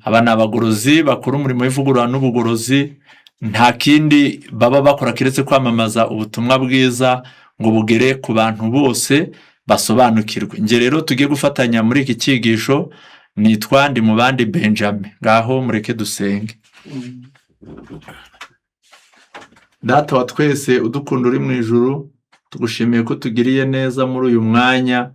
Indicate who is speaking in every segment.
Speaker 1: aba ni abagorozi bakora umurimo w'ivugurura n'ubugorozi, nta kindi baba bakora kiretse kwamamaza ubutumwa bwiza ngo bugere ku bantu bose basobanukirwe. Nge rero tugiye gufatanya muri iki cyigisho, nitwa Ndimubandi Benjamin. Ngaho mureke dusenge. Data wa twese udukunda uri mu ijuru, tugushimiye ko tugiriye neza muri uyu mwanya,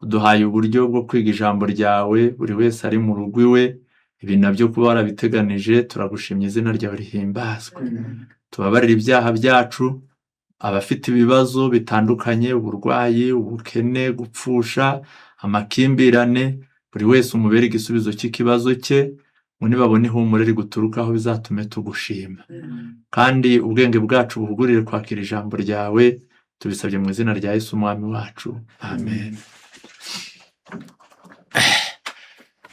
Speaker 1: uduhaye uburyo bwo kwiga ijambo ryawe, buri wese ari mu rugo iwe. Ibi nabyo kuba warabiteganije, turagushimye, izina ryawe rihimbazwe. Tubabarire ibyaha byacu, abafite ibibazo bitandukanye, uburwayi, ubukene, gupfusha, amakimbirane, buri wese umubere igisubizo cy'ikibazo cye, ngo nibabone ihumure riguturukaho bizatume tugushima. Kandi ubwenge bwacu buhugurire kwakira ijambo ryawe, tubisabye mu izina rya Yesu umwami wacu, amen.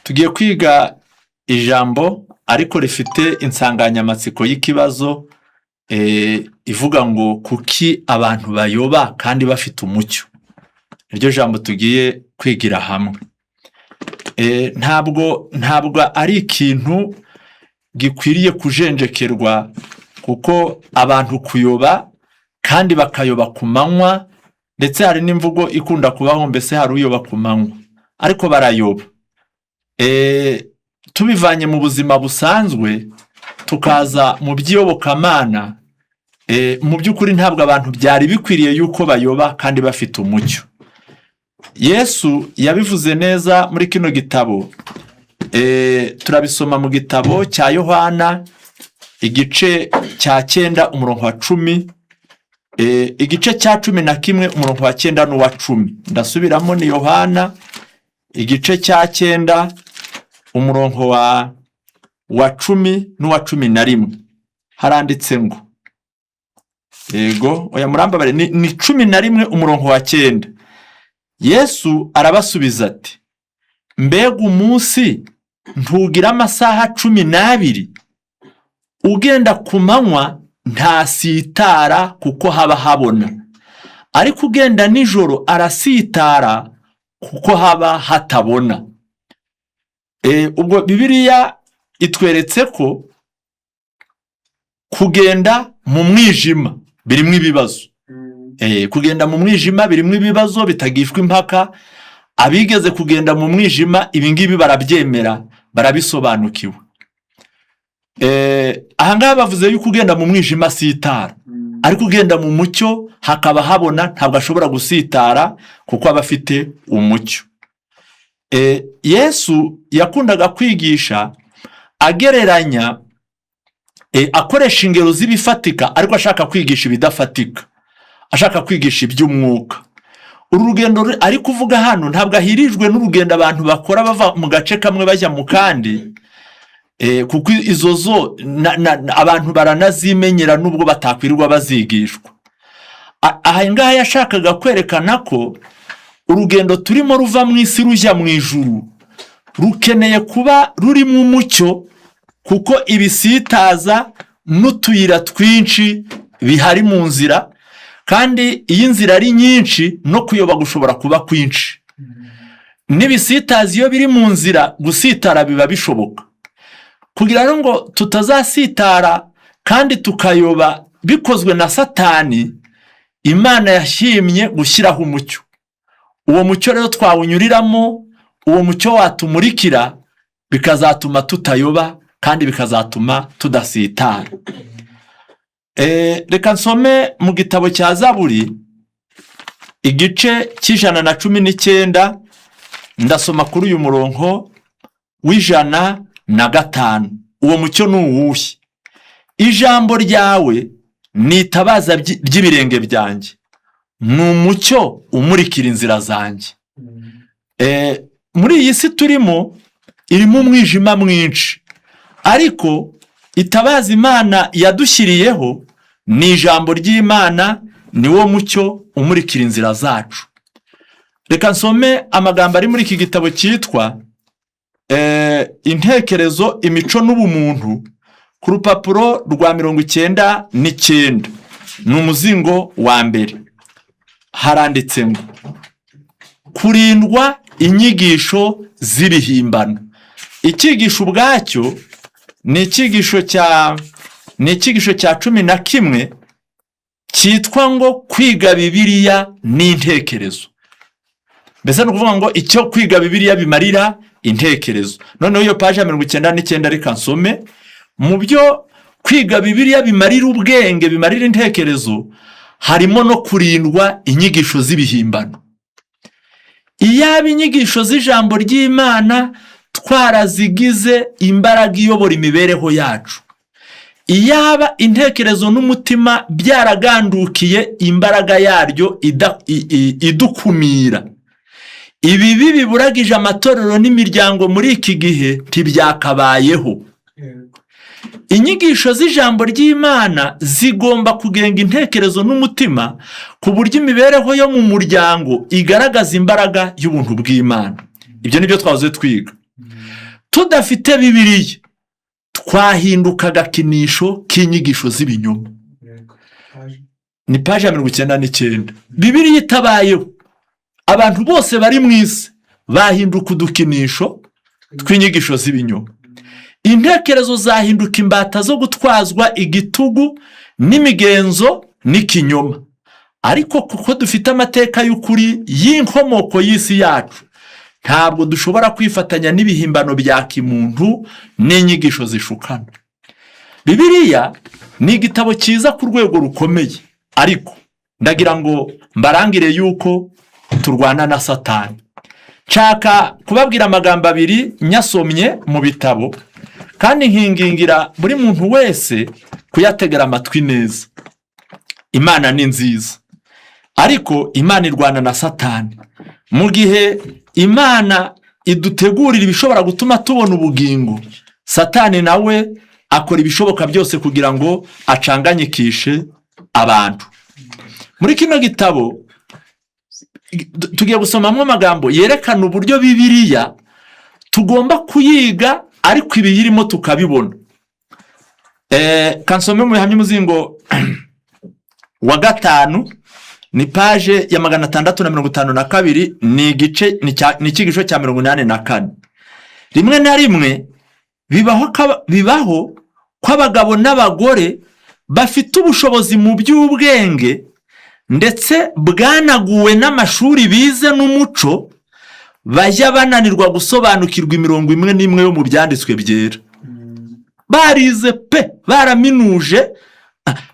Speaker 1: Tugiye kwiga ijambo ariko rifite insanganyamatsiko y'ikibazo ivuga ngo kuki abantu bayoba kandi bafite umucyo. Iryo jambo tugiye kwigira hamwe. Ntabwo ari ikintu gikwiriye kujenjekerwa, kuko abantu kuyoba kandi bakayoba ku manywa, ndetse hari n'imvugo ikunda kubaho, mbese hari uyoba ku manywa, ariko barayoba. Tubivanye mu buzima busanzwe tukaza mu by'iyobokamana, mu by'ukuri ntabwo abantu byari bikwiriye yuko bayoba kandi bafite umucyo. Yesu yabivuze neza muri kino gitabo. Turabisoma mu gitabo cya Yohana igice cya 9 umurongo wa 10, igice cya 11 umurongo wa 9 n'uwa 10. Ndasubiramo, ni Yohana igice cya 9 umurongo wa 10 n'uwa 11. Haranditse ngo, yego oya murambabare, ni 11 umurongo wa 9. Yesu arabasubiza ati, mbega umunsi ntugira amasaha 12? Ugenda ku manywa ntasitara kuko haba habona, ariko ugenda nijoro arasitara kuko haba hatabona. Ubwo Bibiliya itweretse ko kugenda mu mwijima birimo ibibazo. Kugenda mu mwijima birimo ibibazo bitagishwa impaka. Abigeze kugenda mu mwijima ibingibi barabyemera, barabisobanukiwe. Ahangaha bavuze yuko ugenda mu mwijima sitara, ariko ugenda mu mucyo hakaba habona ntabwo ashobora gusitara kuko aba afite umucyo. Yesu yakundaga kwigisha agereranya, akoresha ingero z'ibifatika ariko ashaka kwigisha ibidafatika, ashaka kwigisha iby'umwuka. Uru rugendo ari kuvuga hano ntabwo ahirijwe n'urugendo abantu bakora bava mu gace kamwe bajya mu kandi, kuko izo zo abantu baranazimenyera nubwo batakwirirwa bazigishwa. Aha ngaha yashakaga kwerekana ko urugendo turimo ruva mu isi rujya mu ijuru rukeneye kuba ruri mu mucyo, kuko ibisitaza n'utuyira twinshi bihari mu nzira, kandi iyi nzira ari nyinshi no kuyoba gushobora kuba kwinshi. N'ibisitaza iyo biri mu nzira gusitara biba bishoboka. Kugira ngo tutazasitara kandi tukayoba bikozwe na Satani, Imana yashimye gushyiraho umucyo. Uwo mucyo rero twawunyuriramo, uwo mucyo watumurikira, bikazatuma tutayoba kandi bikazatuma tudasitara. Reka nsome mu gitabo cya Zaburi igice c'119, ndasoma kuri uyu murongo w'105. Uwo mucyo ni uwuhe? Ijambo ryawe ni itabaza ry'ibirenge byanjye, ni umucyo umurikira inzira zanjye. Muri iyi si turimo irimo umwijima mwinshi, ariko itabaza Imana yadushyiriyeho ni ijambo ry'Imana, ni wo mucyo umurikira inzira zacu. Reka nsome amagambo ari muri iki gitabo cyitwa Intekerezo, Imico n'Ubumuntu, ku rupapuro rwa 99, ni umuzingo wa mbere. Haranditse ngo, kurindwa inyigisho z'ibihimbano. icyigisho ubwacyo ni icyigisho cya 11 cyitwa ngo kwiga Bibiliya n'intekerezo. Mbese ni ukuvuga ngo icyo kwiga Bibiliya bimarira intekerezo. Noneho iyo paje ya 99 reka nsome. Mu byo kwiga Bibiliya bimarira ubwenge, bimarira intekerezo, harimo no kurindwa inyigisho z'ibihimbano. Iyaba inyigisho z'ijambo ry'Imana twarazigize imbaraga iyobora imibereho yacu, iyaba intekerezo n'umutima byaragandukiye imbaraga yaryo idukumira, ibibi biburagije amatorero n'imiryango muri iki gihe ntibyakabayeho. Inyigisho z'ijambo ry'Imana zigomba kugenga intekerezo n'umutima ku buryo imibereho yo mu muryango igaragaza imbaraga y'ubuntu bw'Imana. Ibyo nibyo twahoze twiga. Tudafite Bibiliya twahinduka agakinisho k'inyigisho z'ibinyoma. Ni paje ya 99. Bibiliya itabayeho, abantu bose bari mu isi bahinduka udukinisho tw'inyigisho z'ibinyoma. Intekerezo zahinduka imbata zo gutwazwa igitugu n'imigenzo n'ikinyoma. Ariko kuko dufite amateka y'ukuri y'inkomoko y'isi yacu, ntabwo dushobora kwifatanya n'ibihimbano bya kimuntu n'inyigisho zishukana. Bibiliya ni igitabo cyiza ku rwego rukomeye, ariko ndagira ngo mbarangire yuko turwana na Satani. Nshaka kubabwira amagambo abiri nyasomye mu bitabo, kandi nkingingira buri muntu wese kuyategera amatwi neza. Imana ni nziza, ariko Imana irwana na Satani. Mu gihe Imana idutegurira ibishobora gutuma tubona ubugingo, Satani nawe akora ibishoboka byose kugira ngo acanganyikishe abantu. Muri kino gitabo tugiye gusomamo amagambo yerekana uburyo Bibiliya tugomba kuyiga, ariko ibiyirimo tukabibona. Kansome mu bihamya umuzingo wa 5, ni paje ya 652, ni ikigisho cya 84. Rimwe na rimwe bibaho ko abagabo n'abagore bafite ubushobozi mu by'ubwenge ndetse bwanaguwe n'amashuri bize n'umuco, bajya bananirwa gusobanukirwa imirongo imwe n'imwe yo mu byanditswe byera. Barize pe, baraminuje,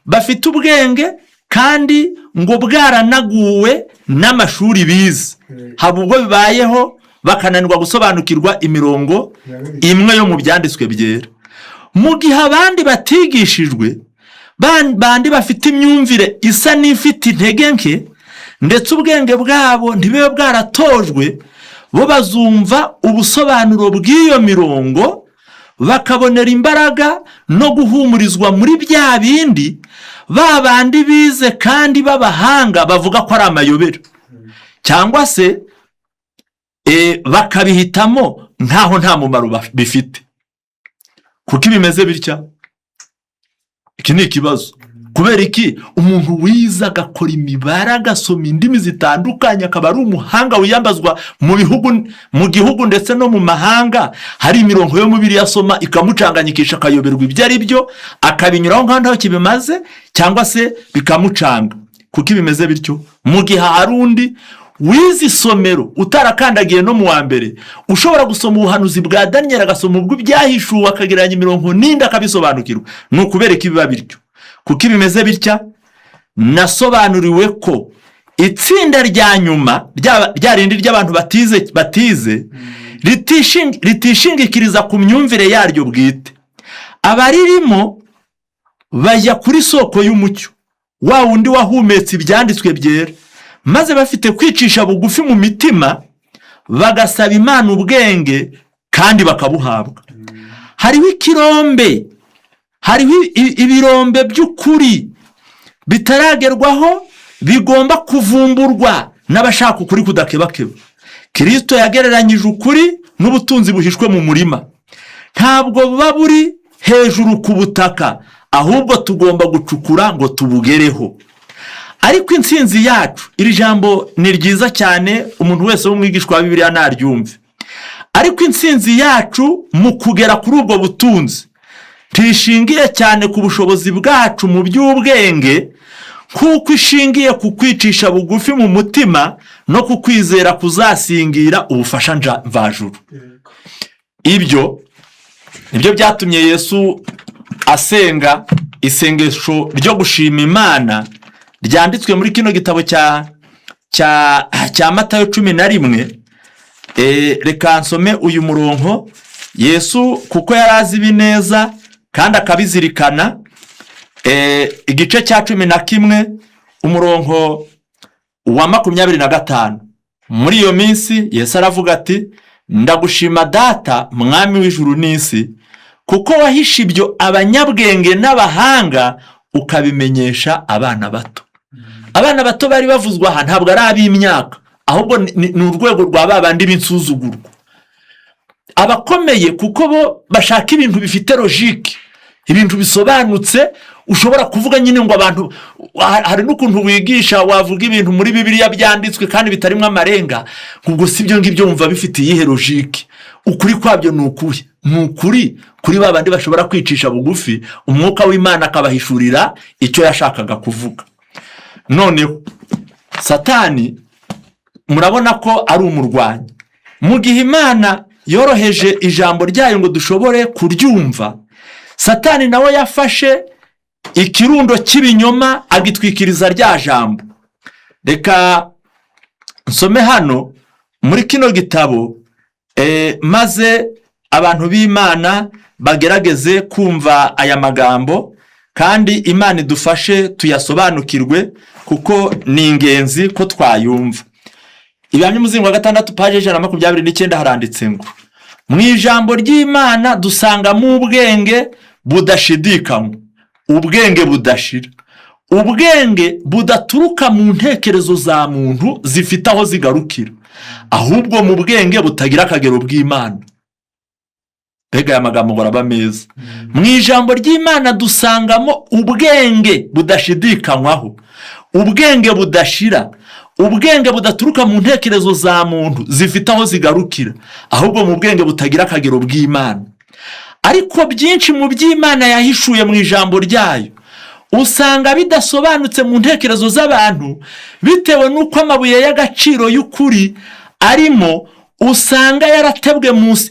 Speaker 1: bafite ubwenge kandi ngo bwaranaguwe n'amashuri bize. Haba ubwo bibayeho bakananirwa gusobanukirwa imirongo imwe yo mu byanditswe byera. Mu gihe abandi batigishijwe, bandi bafite imyumvire isa n'ifite intege nke, ndetse ubwenge bwabo ntibibe bwaratojwe, bo bazumva ubusobanuro bw'iyo mirongo, bakabonera imbaraga no guhumurizwa muri bya bindi babandi bize kandi b'abahanga bavuga ko ari amayobera, cyangwa se bakabihitamo nkaho nta mumaro bifite. Kuko bimeze bitya, iki ni ikibazo. Kubera iki? Umuntu wize agakora imibare, agasoma indimi zitandukanye, akaba ari umuhanga wiyambazwa mu gihugu ndetse no mu mahanga, hari imirongo yo mu Bibiliya asoma ikamucanganyikisha, akayoberwa ibyo ari byo, akabinyuraho nkaho kibimaze, cyangwa se bikamucanga. Kuko bimeze bityo. Mu gihe hari undi wize isomero utarakandagiye no mu wa mbere, ushobora gusoma ubuhanuzi bwa Daniel, agasoma ubw'ibyahishuwe, akagereranya imirongo n'indi akabisobanukirwa. Ni ukubera ko biba bityo. Kuko bimeze bitya, nasobanuriwe ko itsinda rya nyuma rya rindi ry'abantu batize ritishingikiriza ku myumvire yaryo bwite. Abaririmo bajya kuri soko y'umucyo, wa wundi wahumetse ibyanditswe byera, maze bafite kwicisha bugufi mu mitima, bagasaba Imana ubwenge kandi bakabuhabwa. Hariho ikirombe, hariho ibirombe by'ukuri bitaragerwaho, bigomba kuvumburwa n'abashaka ukuri kudakebakeba. Kristo yagereranyije ukuri n'ubutunzi buhishwe mu murima. Ntabwo buba buri hejuru ku butaka, ahubwo tugomba gucukura ngo tubugereho. Ariko intsinzi yacu, iri jambo ni ryiza cyane, umuntu wese w'umwigishwa wa Bibiliya naryumve. ariko intsinzi yacu mu kugera kuri ubwo butunzi ntishingiye cyane ku bushobozi bwacu mu by'ubwenge, kuko ishingiye ku kwicisha bugufi mu mutima no ku kwizera kuzasingira ubufasha mvajuru. Ibyo nibyo byatumye Yesu asenga isengesho ryo gushima Imana ryanditswe muri kino gitabo cya Matayo 11. Reka nsome uyu murongo. Yesu kuko yari azi ibi neza kandi akabizirikana, igice cya 11 umurongo wa 25. Muri iyo minsi Yesu aravuga ati, ndagushima Data mwami w'ijuru n'isi, kuko wahishe ibyo abanyabwenge n'abahanga ukabimenyesha abana bato. Abana bato bari bavuzwa aha ntabwo ari ab'imyaka, ahubwo ni urwego rwa babandi b'insuzugurwa. Abakomeye kuko bo bashaka ibintu bifite logique, ibintu bisobanutse, ushobora kuvuga nyine ngo abantu, hari n'ukuntu wigisha wavuga ibintu muri Bibiliya byanditswe kandi bitarimo amarenga, ubwo sibyo ngibyo wumva bifite iyihe logique. Ukuri kwabyo ni ukuri, ni ukuri kuri babandi bashobora kwicisha bugufi, umwuka w'Imana akabahishurira icyo yashakaga kuvuga. Noneho Satani murabona ko ari umurwanyi. Mu gihe Imana yoroheje ijambo ryayo ngo dushobore kuryumva, Satani nawe yafashe ikirundo cy'ibinyoma agitwikiriza rya jambo. Reka nsome hano muri kino gitabo, maze abantu b'Imana bagerageze kumva aya magambo, kandi Imana idufashe tuyasobanukirwe kuko ni ingenzi ko twayumva. Ibihanye umuzingo wa 6 paje 129 haranditse ngo, mu ijambo ry'Imana dusangamo ubwenge budashidikanywa, ubwenge budashira, ubwenge budaturuka mu ntekerezo za muntu zifite aho zigarukira, ahubwo mu bwenge butagira akagero bw'Imana. Mbega aya magambo ngo araba meza. Mu ijambo ry'Imana dusangamo ubwenge budashidikanywaho, ubwenge budashira, ubwenge budaturuka mu ntekerezo za muntu zifite aho zigarukira, ahubwo mu bwenge butagira akagero bw'Imana. Ariko byinshi mu by'Imana yahishuye mu ijambo ryayo usanga bidasobanutse mu ntekerezo z'abantu, bitewe n'uko amabuye y'agaciro y'ukuri arimo usanga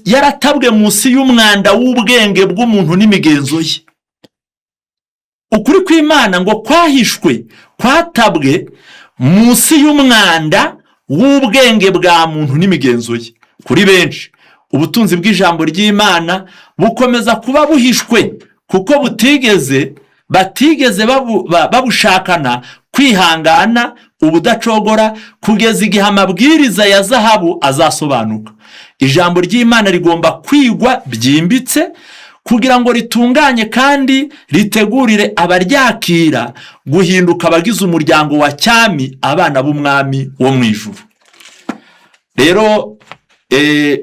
Speaker 1: yaratabwe munsi y'umwanda w'ubwenge bw'umuntu n'imigenzo ye. Ukuri kw'Imana ngo kwahishwe, kwatabwe munsi y'umwanda w'ubwenge bwa muntu n'imigenzo ye. Kuri benshi ubutunzi bw'ijambo ry'Imana bukomeza kuba buhishwe, kuko batigeze babushakana kwihangana ubudacogora kugeza igihe amabwiriza ya zahabu azasobanuka. Ijambo ry'Imana rigomba kwigwa byimbitse kugira ngo ritunganye kandi ritegurire abaryakira guhinduka abagize umuryango wa cyami, abana b'umwami wo mu ijuru. Rero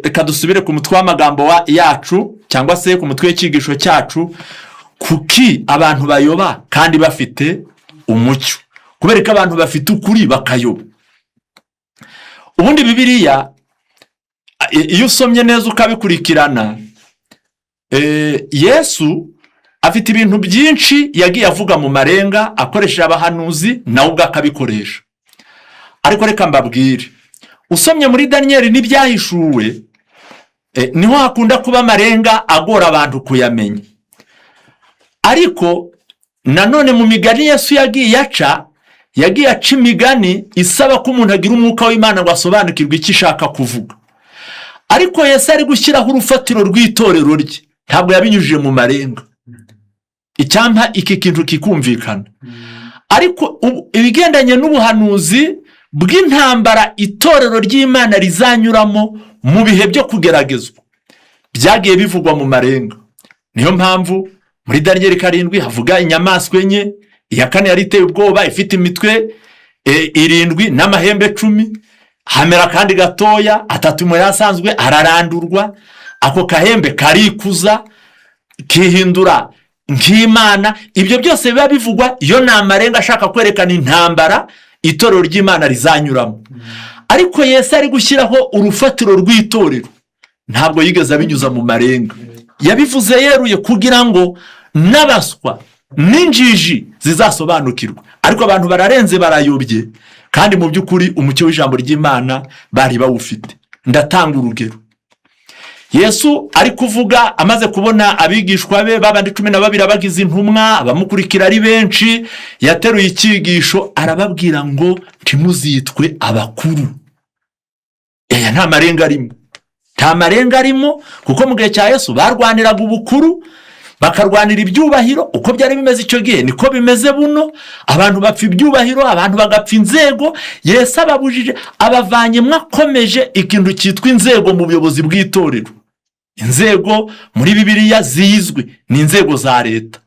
Speaker 1: reka dusubire ku mutwe w'amagambo yacu, cyangwa se ku mutwe w'icyigisho cyacu, kuki abantu bayoba kandi bafite umucyo. Kubera ko abantu bafite ukuri bakayoba. Ubundi Bibiliya iyo usomye neza ukabikurikirana, Yesu afite ibintu byinshi yagiye avuga mu marenga akoresheje abahanuzi, nawe ubwo akabikoresha. Ariko reka mbabwire, usomye muri Daniyeli n'ibyahishuwe, niho hakunda kuba amarenga agora abantu kuyamenya. Ariko nanone mu migani Yesu yagiye aca imigani isaba ko umuntu agira umwuka w'Imana ngo asobanukirwe icyo ishaka kuvuga. Ariko Yesu ari gushyiraho urufatiro rw'itorero rye, ntabwo yabinyujije mu marenga. Icyampa iki kintu kikumvikana. Ariko ibigendanye n'ubuhanuzi bw'intambara itorero ry'Imana rizanyuramo mu bihe byo kugeragezwa, byagiye bivugwa mu marenga. Niyo mpamvu muri Daniyeli 7 havuga inyamaswa enye, iya kane yari iteye ubwoba ifite imitwe 7 n'amahembe 10, hamera kandi gatoya, 3 mu yasanzwe ararandurwa, ako kahembe karikuza kihindura nk'Imana. Ibyo byose biba bivugwa iyo ni amarenga ashaka kwerekana intambara itorero ry'Imana rizanyuramo. Ariko Yesu ari gushyiraho urufatiro rw'itorero, ntabwo yigeze abinyuza mu marenga, yabivuze yeruye kugira ngo n'abaswa n'injiji zizasobanukirwa. Ariko abantu bararenze, barayobye, kandi mu by'ukuri umucyo w'ijambo ry'Imana bari bawufite. Ndatanga urugero. Yesu ari kuvuga amaze kubona abigishwa be babandi 12 abagize intumwa, abamukurikira ari benshi, yateruye icyigisho arababwira ngo ntimuzitwe abakuru. Nta marenga arimo, nta marenga arimo, kuko mu gihe cya Yesu barwaniraga ubukuru, bakarwanira ibyubahiro. Uko byari bimeze icyo gihe niko bimeze buno, abantu bapfa ibyubahiro, abantu bagapfa inzego. Yesu ababujije, abavanyemo akomeje ikintu cyitwa inzego mu buyobozi bw'itorero. Inzego muri Bibiliya zizwi ni inzego za leta,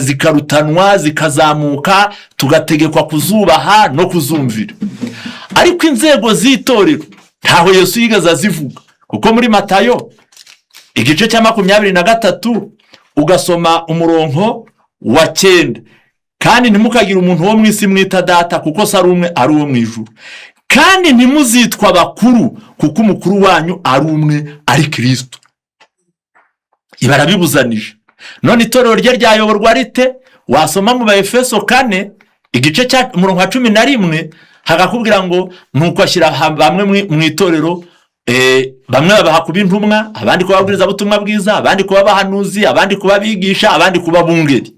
Speaker 1: zikarutanwa, zikazamuka, tugategekwa kuzubaha no kuzumvira. Ariko inzego z'itorero ntaho Yesu yigeze azivuga, kuko muri Matayo igice cya 23 ugasoma umurongo wa 9, kandi ntimukagire umuntu wo mu isi mwita data, kuko se ari umwe, ari uwo mu ijuru. Kandi ntimuzitwa abakuru, kuko umukuru wanyu ari umwe, ari Kristo. Ibarabibuzanije. None itorero rye ryayoborwa rite? Wasoma mu Efeso 4 igice cya umurongo wa 11 hakakubwira ngo nuko ashyira bamwe mu itorero, bamwe babaha kuba intumwa, abandi kuba ababwiriza butumwa bwiza, abandi kuba abahanuzi, abandi kuba abigisha, abandi kuba bungeri,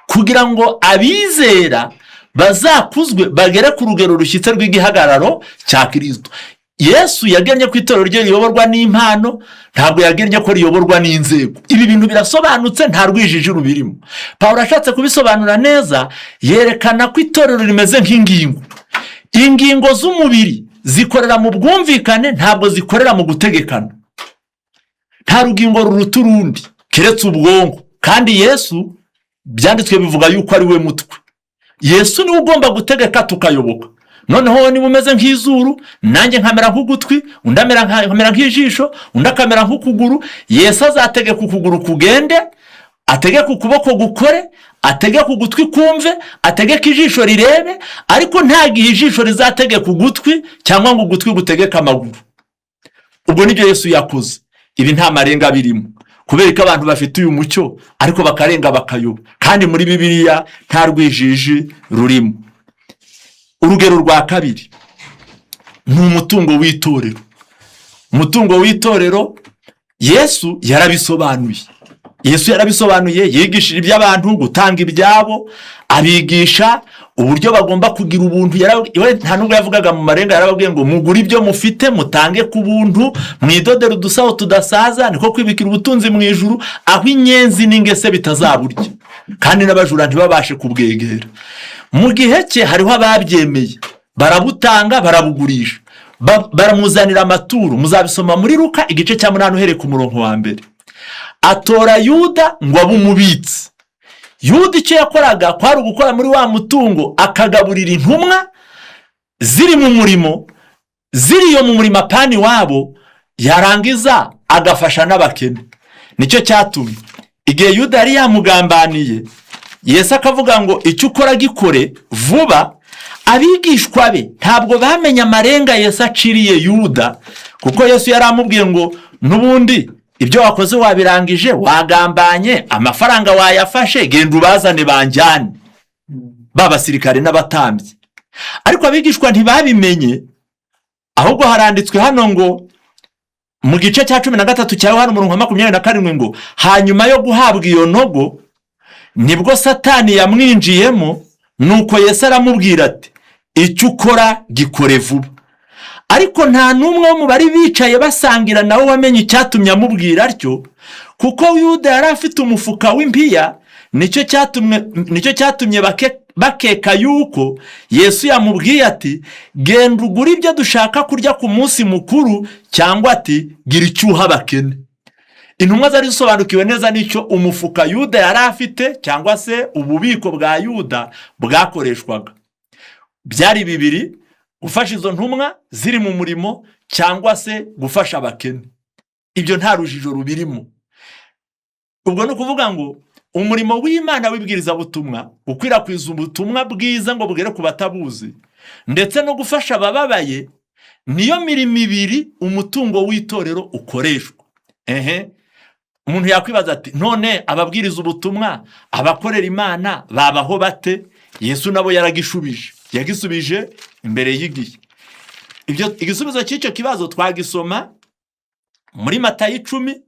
Speaker 1: kugira ngo abizera bazakuzwe bagere ku rugero rushyitse rw'igihagararo cya Kristo. Yesu yagennye ko itorero rye riyoborwa n'impano, ntabwo yagennye ko riyoborwa n'inzego. Ibi bintu birasobanutse, nta rwijiji rubirimo. Pawulo ashatse kubisobanura neza, yerekana ko itorero rimeze nk'ingingo. Ingingo z'umubiri zikorera mu bwumvikane, ntabwo zikorera mu gutegekana. Nta rugingo ruruta urundi keretse ubwonko, kandi Yesu byanditswe bivuga yuko ari we mutwe. Yesu niwe ugomba gutegeka tukayoboka. Noneho niba umeze nk'izuru, nanjye nkamera nk'ugutwi, undi nkamera nk'ijisho, undi akamera nk'ukuguru. Yesu azategeka ukuguru kugende, ategeka ukuboko gukore, ategeka ugutwi kumve, ategeka ijisho rirebe, ariko nta gihe ijisho rizategeka ugutwi cyangwa ngo ugutwi gutegeka amaguru. Ubwo nibyo Yesu yakoze. Ibi nta marenga birimo, kubera ko abantu bafite uyu mucyo ariko bakarenga bakayoba, kandi muri Bibiliya nta rwijiji rurimo. Urugero rwa kabiri ni umutungo w'itorero. Umutungo w'itorero Yesu yarabisobanuye. Yesu yarabisobanuye, yigishije iby'abantu gutanga ibyabo, abigisha uburyo bagomba kugira ubuntu. Nta nubwo yavugaga mu marenga, yarababwiye ngo mugure ibyo mufite mutange ku buntu, mwidodere udusaho tudasaza, niko kwibikira ubutunzi mu ijuru, aho inyenzi n'ingese bitazaburya, kandi n'abajura ntibabashe kubwegera. Mu gihe cye hariho ababyemeye, barabutanga, barabugurisha, baramuzanira amaturo. Muzabisoma muri Luka igice cya 8 uhereye ku murongo wa 1. Atora Yuda ngo abe umubitsi. Yuda icyo yakoraga kwari ugukora muri wa mutungo, akagaburira intumwa ziri mu murimo, ziriyo mu murima pani wabo, yarangiza agafasha n'abakene. Nicyo cyatumye igihe Yuda yari yamugambaniye, Yesu akavuga ngo icyo ukora gikore vuba. Abigishwa be ntabwo bamenye amarenga Yesu aciriye Yuda, kuko Yesu yari amubwiye ngo n'ubundi ibyo wakoze wabirangije, wagambanye, amafaranga wayafashe, genda ubazane banjyane, babasirikare n'abatambyi. Ariko abigishwa ntibabimenye, ahubwo haranditswe hano ngo mu gice cya 13 cya Yohana umurongo wa 27 ngo hanyuma yo guhabwa iyo nogo nibwo Satani yamwinjiyemo, nuko Yesu aramubwira ati icyo ukora gikore vuba. Ariko nta n'umwe wo mu bari bicaye basangira nawe wamenye icyatumye amubwira atyo, kuko Yuda yari afite umufuka w'impiya. Nicyo cyatumye bakeka yuko Yesu yamubwiye ati genda ugure ibyo dushaka kurya ku munsi mukuru, cyangwa ati gira icyo uha abakene. Intumwa zari zisobanukiwe neza n'icyo umufuka Yuda yari afite, cyangwa se ububiko bwa Yuda bwakoreshwaga. Byari bibiri: gufasha izo ntumwa ziri mu murimo, cyangwa se gufasha abakene. Ibyo nta rujijo rubirimo. Ubwo ni ukuvuga ngo umurimo w'Imana wibwiriza butumwa, gukwirakwiza ubutumwa bwiza ngo bugere ku batabuzi, ndetse no gufasha abababaye, niyo mirimo ibiri umutungo w'itorero ukoreshwa. Umuntu yakwibaza ati none ababwiriza ubutumwa, abakorera Imana babaho bate? Yesu nabo yagisubije imbere y'igihe. Igisubizo cy'icyo kibazo twagisoma muri Matayo 10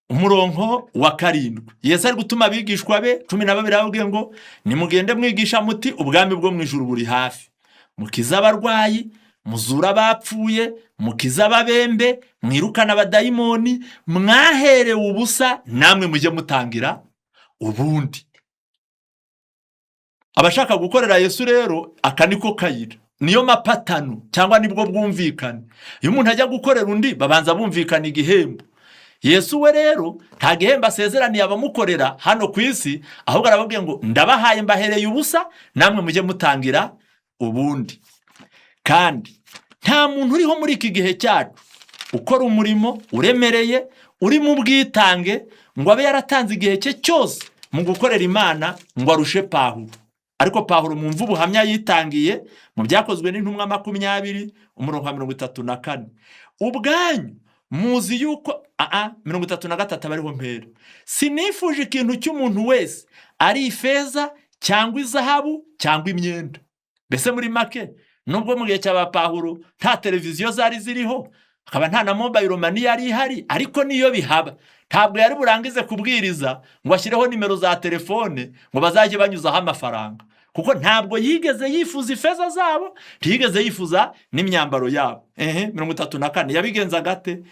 Speaker 1: umurongo wa 7. Yesu ari gutuma abigishwa be 12 aravuga ngo nimugende mwigisha muti ubwami bwo mu ijuru buri hafi, mukiza abarwayi, muzura abapfuye, mukiza ababembe, mwirukana abadayimoni, mwaherewe ubusa namwe mujye mutangira ubundi. Abashaka gukorera Yesu rero aka niko kayira, niyo mapatano cyangwa nibwo bwumvikane. Iyo umuntu ajya gukorera undi babanza bumvikana igihembo. Yesu we rero nta gihembo asezeraniye abamukorera hano ku isi, ahubwo arababwiye ngo ndabahaye mbahereye ubusa namwe mujye mutangira ubundi. Kandi nta muntu uriho muri iki gihe cyacu ukora umurimo uremereye uri mu bwitange ngo abe yaratanze igihe cye cyose mu gukorera Imana ngo arushe Pawulo. Ariko Pawulo mwumva ubuhamya yitangiye mu Byakozwe n'Intumwa 20 umurongo wa 34. Ubwanyu muzi yuko 33 bariho mpera, sinifuje ikintu cy'umuntu wese ari ifeza cyangwa izahabu cyangwa imyenda. Mbese muri make, nubwo mu gihe cy'aba Pawulo nta televiziyo zari ziriho, akaba nta na mobile money yari ihari, ariko niyo bihaba ntabwo yari burangize kubwiriza ngo ashyireho nimero za telefone ngo bazajye banyuzaho amafaranga, kuko ntabwo yigeze yifuza ifeza zabo, ntiyigeze yifuza n'imyambaro yabo. 34 yabigenza gate?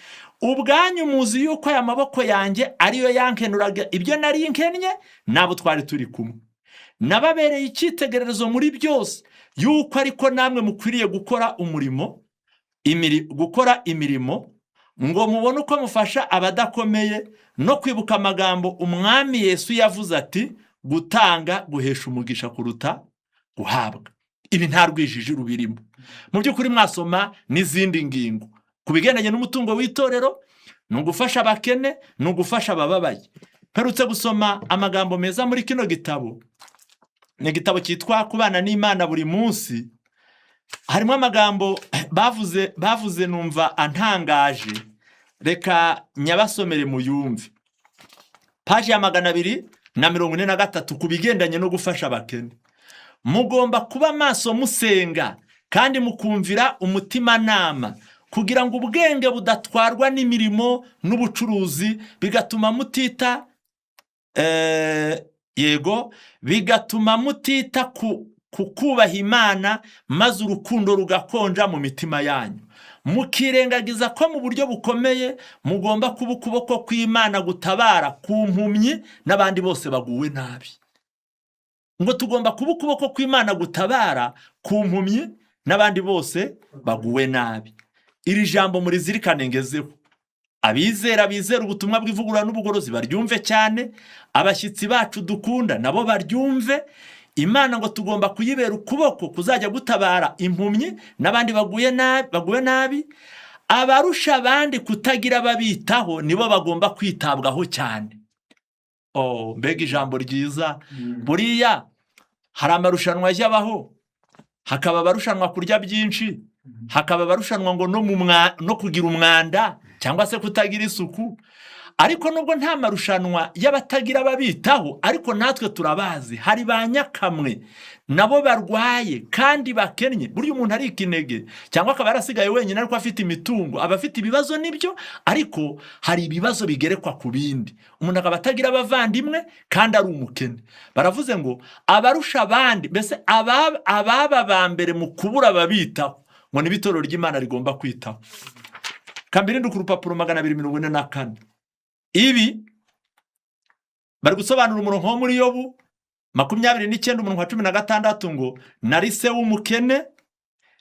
Speaker 1: Ubwanyu muzi yuko aya maboko yanjye ariyo yankenuraga ibyo nari nkennye nabo twari turi kumwe, nababereye icyitegererezo muri byose, yuko ariko namwe mukwiriye gukora imirimo ngo mubone uko mufasha abadakomeye, no kwibuka amagambo umwami Yesu yavuze ati gutanga guhesha umugisha kuruta guhabwa. Ibi nta rwijiji rubirimo. Mu by'ukuri mwasoma n'izindi ngingo ku bigendanye n'umutungo w'itorero, ni ugufasha abakene, ni ugufasha abababaye. Mperutse gusoma amagambo meza muri kino gitabo, ni igitabo cyitwa Kubana n'Imana buri munsi. Harimo amagambo bavuze numva antangaje, reka nyabasomere muyumve. Paji ya 243 ku bigendanye no gufasha abakene. Mugomba kuba maso musenga kandi mukumvira umutimanama, kugira ngo ubwenge budatwarwa n'imirimo n'ubucuruzi bigatuma mutita ku kubaha Imana, maze urukundo rugakonja mu mitima yanyu. Mukirengagiza ko mu buryo bukomeye mugomba kuba ukuboko kw'Imana gutabara ku mpumyi n'abandi bose baguwe nabi. Ngo tugomba kuba ukuboko kw'Imana gutabara ku mpumyi n'abandi bose baguwe nabi. Iri jambo murizirikane ngezeho. Bizera ubutumwa bw'ivugurura n'ubugorozi baryumve cyane, abashyitsi bacu dukunda nabo baryumve. Imana ngo tugomba kuyibera ukuboko kuzajya gutabara impumyi n'abandi baguye nabi. Abarusha abandi kutagira babitaho nibo bagomba kwitabwaho cyane. Mbega ijambo ryiza. Buriya hari amarushanwa ajyabaho, hakaba abarushanwa kurya byinshi, hakaba abarushanwa ngo no kugira umwanda cyangwa se kutagira isuku. Ariko nubwo nta marushanwa y'abatagira babitaho, ariko natwe turabazi. Hari ba nyakamwe nabo barwaye kandi bakennye. Burya umuntu ari ikinege cyangwa akaba yarasigaye wenyine ariko afite imitungo, aba afite ibibazo nibyo, ariko hari ibibazo bigerekwa ku bindi. Umuntu akaba atagira abavandimwe kandi ari umukene. Baravuze ngo abarusha abandi, mbese ababa ba mbere mu kubura ababitaho, ngo ni itorero ry'Imana rigomba kwitaho. Kambirinde ku rupapuro 244. Ibi bari gusobanura umurongo wo muri Yobu 29 umurongo wa 16 ngo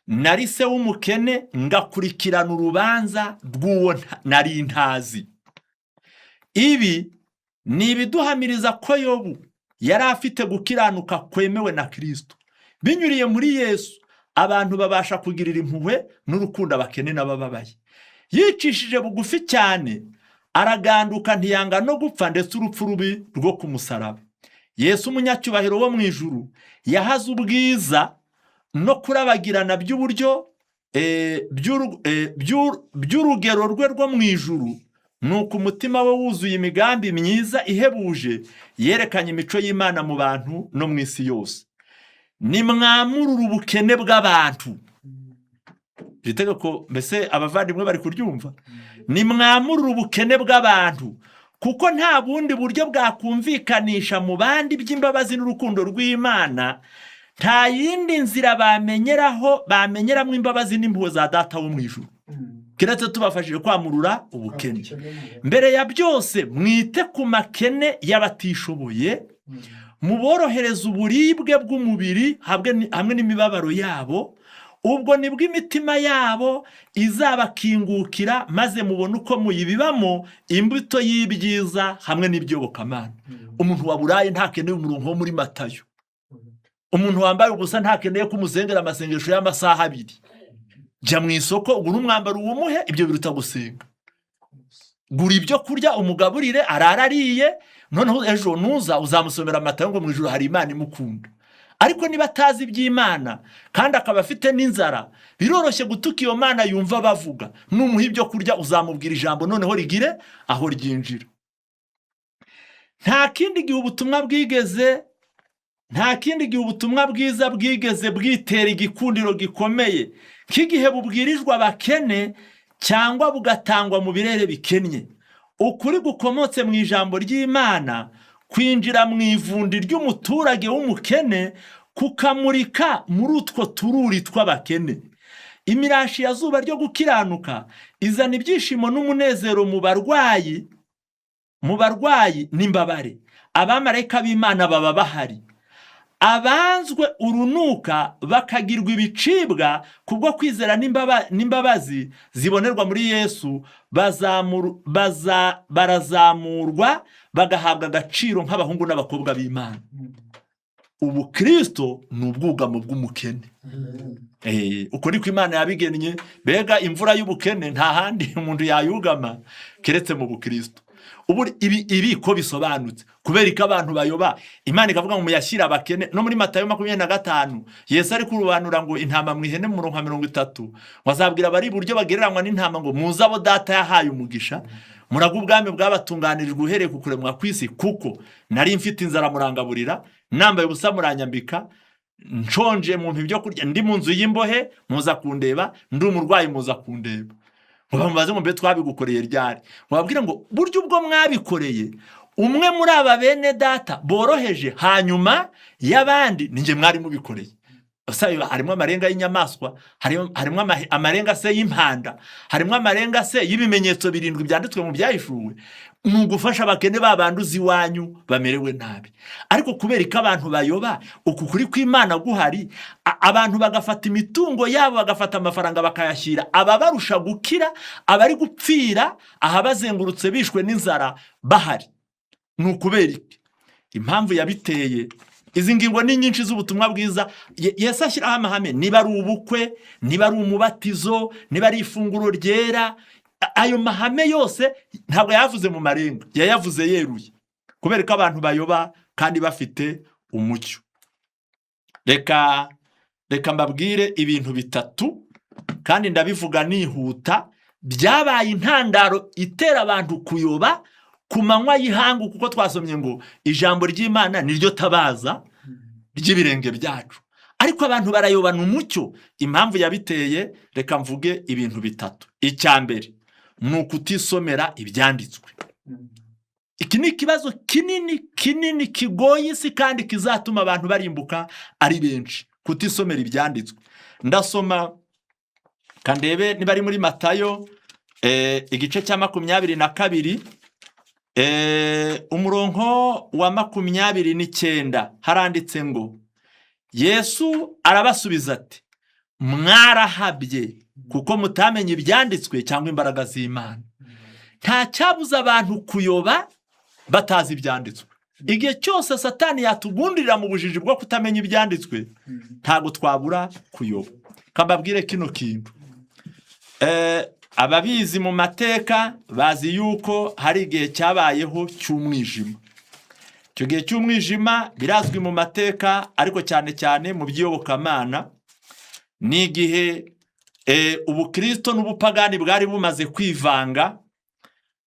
Speaker 1: narise w'umukene ngakurikirana urubanza rw'uwo nari ntazi. Ibi ni ibiduhamiriza ko Yobu yari afite gukiranuka kwemewe na Kristo. Binyuriye muri Yesu, abantu babasha kugirira impuhwe n'urukundo abakene n'abababaye. Yicishije bugufi cyane, araganduka ntiyanga no gupfa, ndetse urupfu rubi rwo ku musaraba. Yesu umunyacyubahiro wo mu ijuru yahaze ubwiza no kurabagirana by'uburyo by'urugero rwe rwo mu ijuru, nuko umutima we wuzuye imigambi myiza ihebuje yerekanye imico y'Imana mu bantu no mu isi yose. Nimwamurure ubukene bw'abantu. Iri tegeko mbese abavandimwe bari kuryumva? Nimwamurure ubukene bw'abantu, kuko nta bundi buryo bwakumvikanisha mu bandi by'imbabazi n'urukundo rw'Imana, nta yindi nzira bamenyeramo imbabazi n'impuhwe za Data wo mu ijuru, keretse tubafashije kwamurura ubukene. Mbere ya byose mwite ku makene y'abatishoboye, muborohereza uburibwe bw'umubiri hamwe n'imibabaro yabo, ubwo nibwo imitima yabo izabakingukira, maze mubone uko muyibibamo imbuto y'ibyiza hamwe n'ibyobokamana. Umuntu waburaye ntakeneye umurongo wo muri Matayo. Umuntu wambaye ubusa ntakeneye ko umuzengera amasengesho y'amasaha 2. Jya mu isoko ugura umwambaro uwumuhe, ibyo biruta gusenga. Gura ibyo kurya umugaburire ararariye, noneho ejo nuza uzamusomera Matayo ngo mu ijuru hari Imana imukunda. Ariko niba atazi iby'Imana kandi akaba afite n'inzara, biroroshye gutuka iyo Mana yumva bavuga. Numuha ibyo kurya uzamubwira ijambo noneho rigire aho ryinjira. Nta kindi gihe ubutumwa bwiza bwigeze bwitera igikundiro gikomeye nk'igihe bubwirijwe abakene cyangwa bugatangwa mu birere bikennye. Ukuri gukomotse mu ijambo ry'Imana kwinjira mu ivundi ry'umuturage w'umukene, kukamurika muri utwo tururi tw'abakene. Imirashi ya zuba ryo gukiranuka izana ibyishimo n'umunezero mu barwayi n'imbabare. Abamarayika b'Imana baba bahari. Abanzwe urunuka bakagirwa ibicibwa kubwo kwizera n'imbabazi zibonerwa muri Yesu, barazamurwa bagahabwa agaciro nk'abahungu n'abakobwa b'Imana. Ubukristo ni ubwugamo bw'umukene. Uko niko Imana yabigennye. Bega imvura y'ubukene nta handi umuntu yayugama keretse mu Bukristo. Ubu ibi ko bisobanutse kubera ko abantu bayoba. Imana ikavuga ngo muyashyira abakene. No muri Matayo 25 Yesu ari kurubanura ngo intama mwihene mu 30, wazabwira bari buryo bagereranywa n'intama ngo muza abo Data yahaye umugisha, muraga ubwami bwabatunganirijwe uhereye ku kuremwa kw'isi, kuko nari mfite inzara murangaburira, nambaye ubusa muranyambika, nshonje mu ibyo kurya, ndi mu nzu y'imbohe muza kundeba, ndi umurwayi muza kundeba. Mubamubaze ngo mbe twabigukoreye ryari? Mubabwire ngo buryo ubwo mwabikoreye umwe muri aba bene Data boroheje hanyuma y'abandi ninjye mwari mubikoreye. Harimo amarenga y'inyamaswa, harimo amarenga se y'impanda, harimo amarenga se y'ibimenyetso 7 byanditswe mu byahishuwe, mu gufasha abakene babanduza iwanyu bamerewe nabi. Ariko kubera ko abantu bayoba, uku kuri kw'Imana guhari, abantu bagafata imitungo yabo, bagafata amafaranga bakayashyira ababarusha gukira, abari gupfira ahabazengurutse bishwe n'inzara bahari. Nukubera iki? Impamvu yabiteye izi ngingo ni nyinshi z'ubutumwa bwiza. Yesu ashyiraho amahame, niba ari ubukwe, niba ari umubatizo, niba ari ifunguro ryera, ayo mahame yose ntabwo yavuze mu marenga, yayavuze yeruye, kubera ko abantu bayoba kandi bafite umucyo. Reka mbabwire ibintu 3 kandi ndabivuga nihuta, byabaye intandaro itera abantu kuyoba ku manywa y'ihangu, kuko twasomye ngo ijambo ry'Imana niryo tabaza ry'ibirenge byacu. Ariko abantu barayobana umucyo. Impamvu yabiteye, reka mvuge ibintu 3. Icyambere ni ukutisomera ibyanditswe. Iki ni ikibazo kinini kigoye isi kandi kizatuma abantu barimbuka ari benshi, kutisomera ibyanditswe. Ndasoma kandebe niba ari muri Matayo igice cya 22 umurongo wa 29 haranditse ngo Yesu arabasubiza ati, mwarahabye kuko mutamenye ibyanditswe cyangwa imbaraga z'Imana. Nta cyabuza abantu kuyoba batazi ibyanditswe. Igihe cyose Satani yatugundira mu bujiji bwo kutamenya ibyanditswe, ntago twabura kuyoba. Kambabwire kino kintu, ababizi mu mateka bazi yuko hari igihe cyabayeho cy'umwijima. Icyo gihe cy'umwijima birazwi mu mateka, ariko cyane cyane mu by'iyobokamana, ni igihe ubukristo n'ubupagani bwari bumaze kwivanga,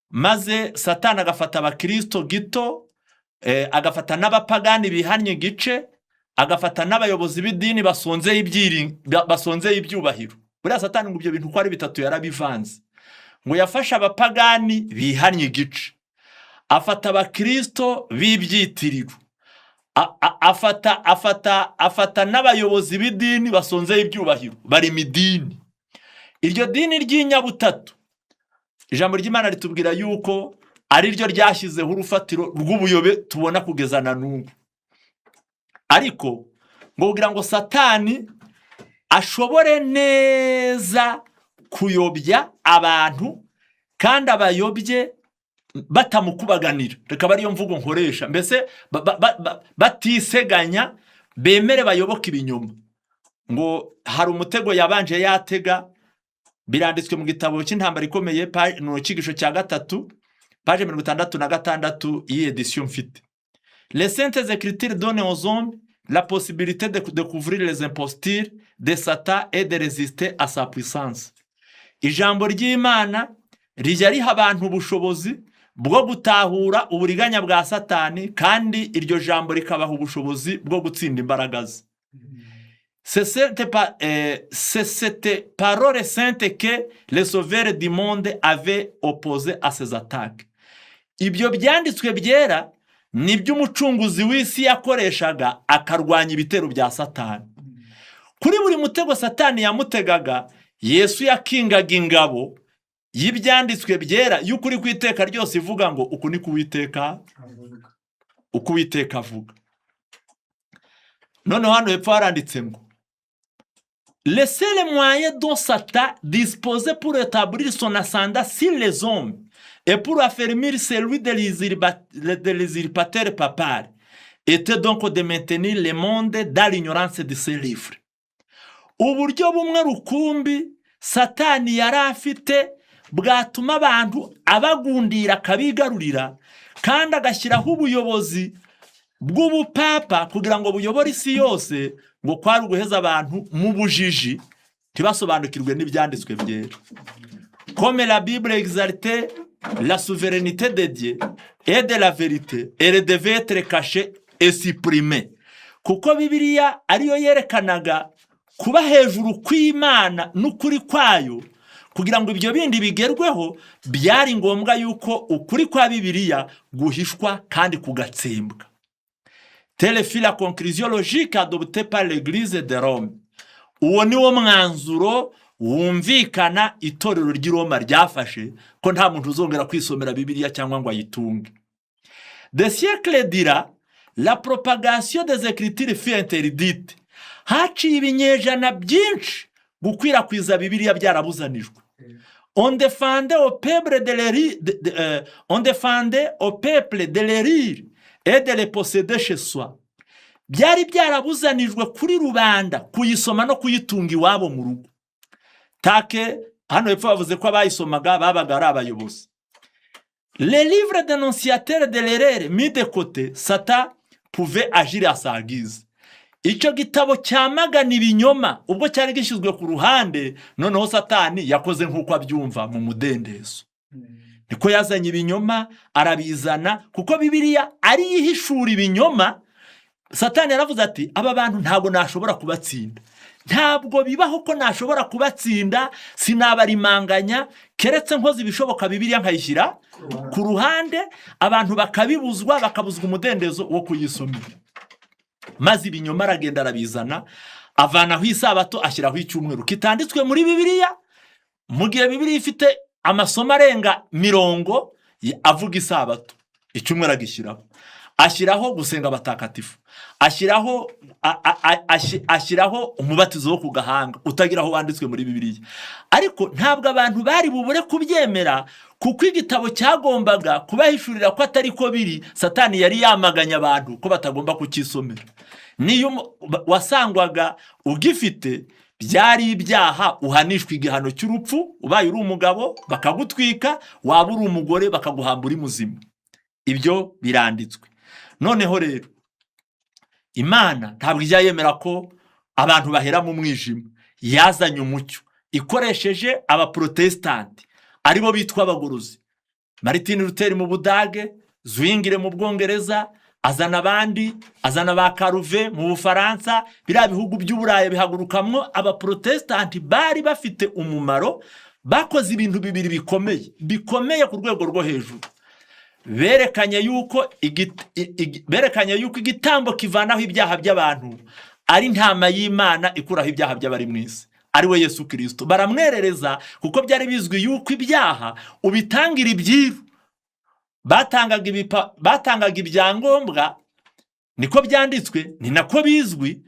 Speaker 1: maze Satani agafata abakristo gito, agafata n'abapagani bihannye gice, agafata n'abayobozi b'idini basonzeye ibyubahiro. Buriya Satani ngo ibyo bintu uko ari bitatu yarabivanze, ngo yafashe abapagani bihannye gice, afata abakristo b'ibyitiriro, afata n'abayobozi b'idini basonzeye ibyubahiro bari mu idini. Iryo dini ry'inyabutatu ijambo ry'Imana ritubwira yuko ari ryo ryashyizeho urufatiro rw'ubuyobe tubona kugeza na n'ubu. Ariko ngo kugira ngo Satani ashobore neza kuyobya abantu kandi abayobye batamukubaganira, reka bariyo mvugo nkoresha, mbese batiseganya, bemere bayoboke ibinyoma. Ngo hari umutego yabanje yatega, biranditswe mu gitabo cy'intambara ikomeye no cyigisho cya 3 page 66 iyi edition mfite. Les saintes écritures donnent aux hommes la possibilité de découvrir les impostures de Satan et de résister à sa puissance. Ijambo ry'Imana rijya riha abantu ubushobozi bwo gutahura uburiganya bwa Satani, kandi iryo jambo rikabaha ubushobozi bwo gutsinda imbaraga ze. C'est cette parole sainte que le sauveur du monde avait opposé à ses attaques. Ibyo byanditswe byera nibyo umucunguzi w'isi yakoreshaga akarwanya ibitero bya Satani. Kuri buri mutego Satani yamutegaga, Yesu yakingaga ingabo y'ibyanditswe byera y'ukuri kw'iteka ryose ivuga ngo uku ni kuwiteka avuga. Noneho hano hepfo haranditse ngo le seul moyen dont Satan disposait pour établir son ascendant sur les hommes et pour affermir celui de l'usurpateur papal était donc de maintenir le monde dans l'ignorance de ses livres. Uburyo bumwe rukumbi Satani yari afite bwatuma abantu abagundira akabigarurira, kandi agashyiraho ubuyobozi bw'ubupapa kugira ngo buyobore isi yose, ngo kwari uguheza abantu mu bujiji ntibasobanukirwe n'ibyanditswe byera. Comme la Bible exaltait la souveraineté de Dieu et de la vérité, elle devait être cachée et supprimée. Kuko Bibiliya ariyo yerekanaga kuba hejuru kw'Imana n'ukuri kwayo, kugira ngo ibyo bindi bigerweho byari ngombwa yuko ukuri kwa Bibiliya guhishwa kandi kugatsembwa. Telle fut la conclusion logique adoptée par l'Église de Rome. Uwo ni wo mwanzuro wumvikana itorero ry'i Roma ryafashe, ko nta muntu uzongera kwisomera Bibiliya cyangwa ngo ayitunge. Des siècles dira, la propagation des écritures fut interdite. Haciye ibinyejana byinshi gukwirakwiza Bibiliya byarabuzanijwe. On défendait au peuple de les lire et de les posséder chez soi. Byari byarabuzanijwe kuri rubanda kuyisoma no kuyitunga iwabo mu rugo. Take hano hepfo bavuze ko abayisomaga babaga ari abayobozi. Les livres dénonciateurs de l'erreur mis de côté, Satan pouvait agir à sa guise. Icyo gitabo cyamagana ibinyoma ubwo cyari gishyizwe ku ruhande, noneho Satani yakoze nk'uko abyumva mu mudendezo. Niko yazanye ibinyoma arabizana, kuko Bibiliya ari yihishura ibinyoma. Satani yaravuze ati aba bantu ntabwo nashobora kubatsinda, ntabwo bibaho ko nashobora kubatsinda, sinabarimanganya keretse nkoze ibishoboka Bibiliya nkayishyira ku ruhande, abantu bakabibuzwa, bakabuzwa umudendezo wo kuyisomera. Maze ibinyoma aragenda arabizana, avanaho isabato ashyiraho icyumweru kitanditswe muri Bibiliya, mu gihe Bibiliya ifite amasomo arenga 90 avuga isabato. Icyumweru agishyiraho, ashyiraho gusenga abatakatifu, ashyiraho umubatizo wo ku gahanga utagiraho wanditswe muri Bibiliya. Ariko ntabwo abantu bari bubure kubyemera, kuko igitabo cyagombaga kubahishurira ko atari ko biri. Satani yari yamaganya abantu ko batagomba kukisomera. Niyo wasangwaga ugifite byari ibyaha, uhanishwa igihano cy'urupfu. Ubaye uri umugabo bakagutwika, waba uri umugore bakaguhamba uri muzima. Ibyo biranditswe. Noneho rero Imana ntabwo ijya yemera ko abantu bahera mu mwijima. Yazanye umucyo, ikoresheje abaprotesitanti aribo bitwa abagorozi. Martin Luther mu Budage, Zwingli mu Bwongereza, azana abandi, azana ba Calvin mu Bufaransa. Biriya bihugu by'Uburayi bihagurukamwo abaprotesitanti bari bafite umumaro, bakoze ibintu bibiri bikomeye ku rwego rwo hejuru. Berekanye yuko igitambo kivanaho ibyaha by'abantu ari intama y'Imana ikuraho ibyaha by'abari mu isi, ari we Yesu Kristo. Baramwerereza kuko byari bizwi yuko ibyaha ubitangira ibyiru. Batangaga ibyangombwa, niko byanditswe, ni nako bizwi,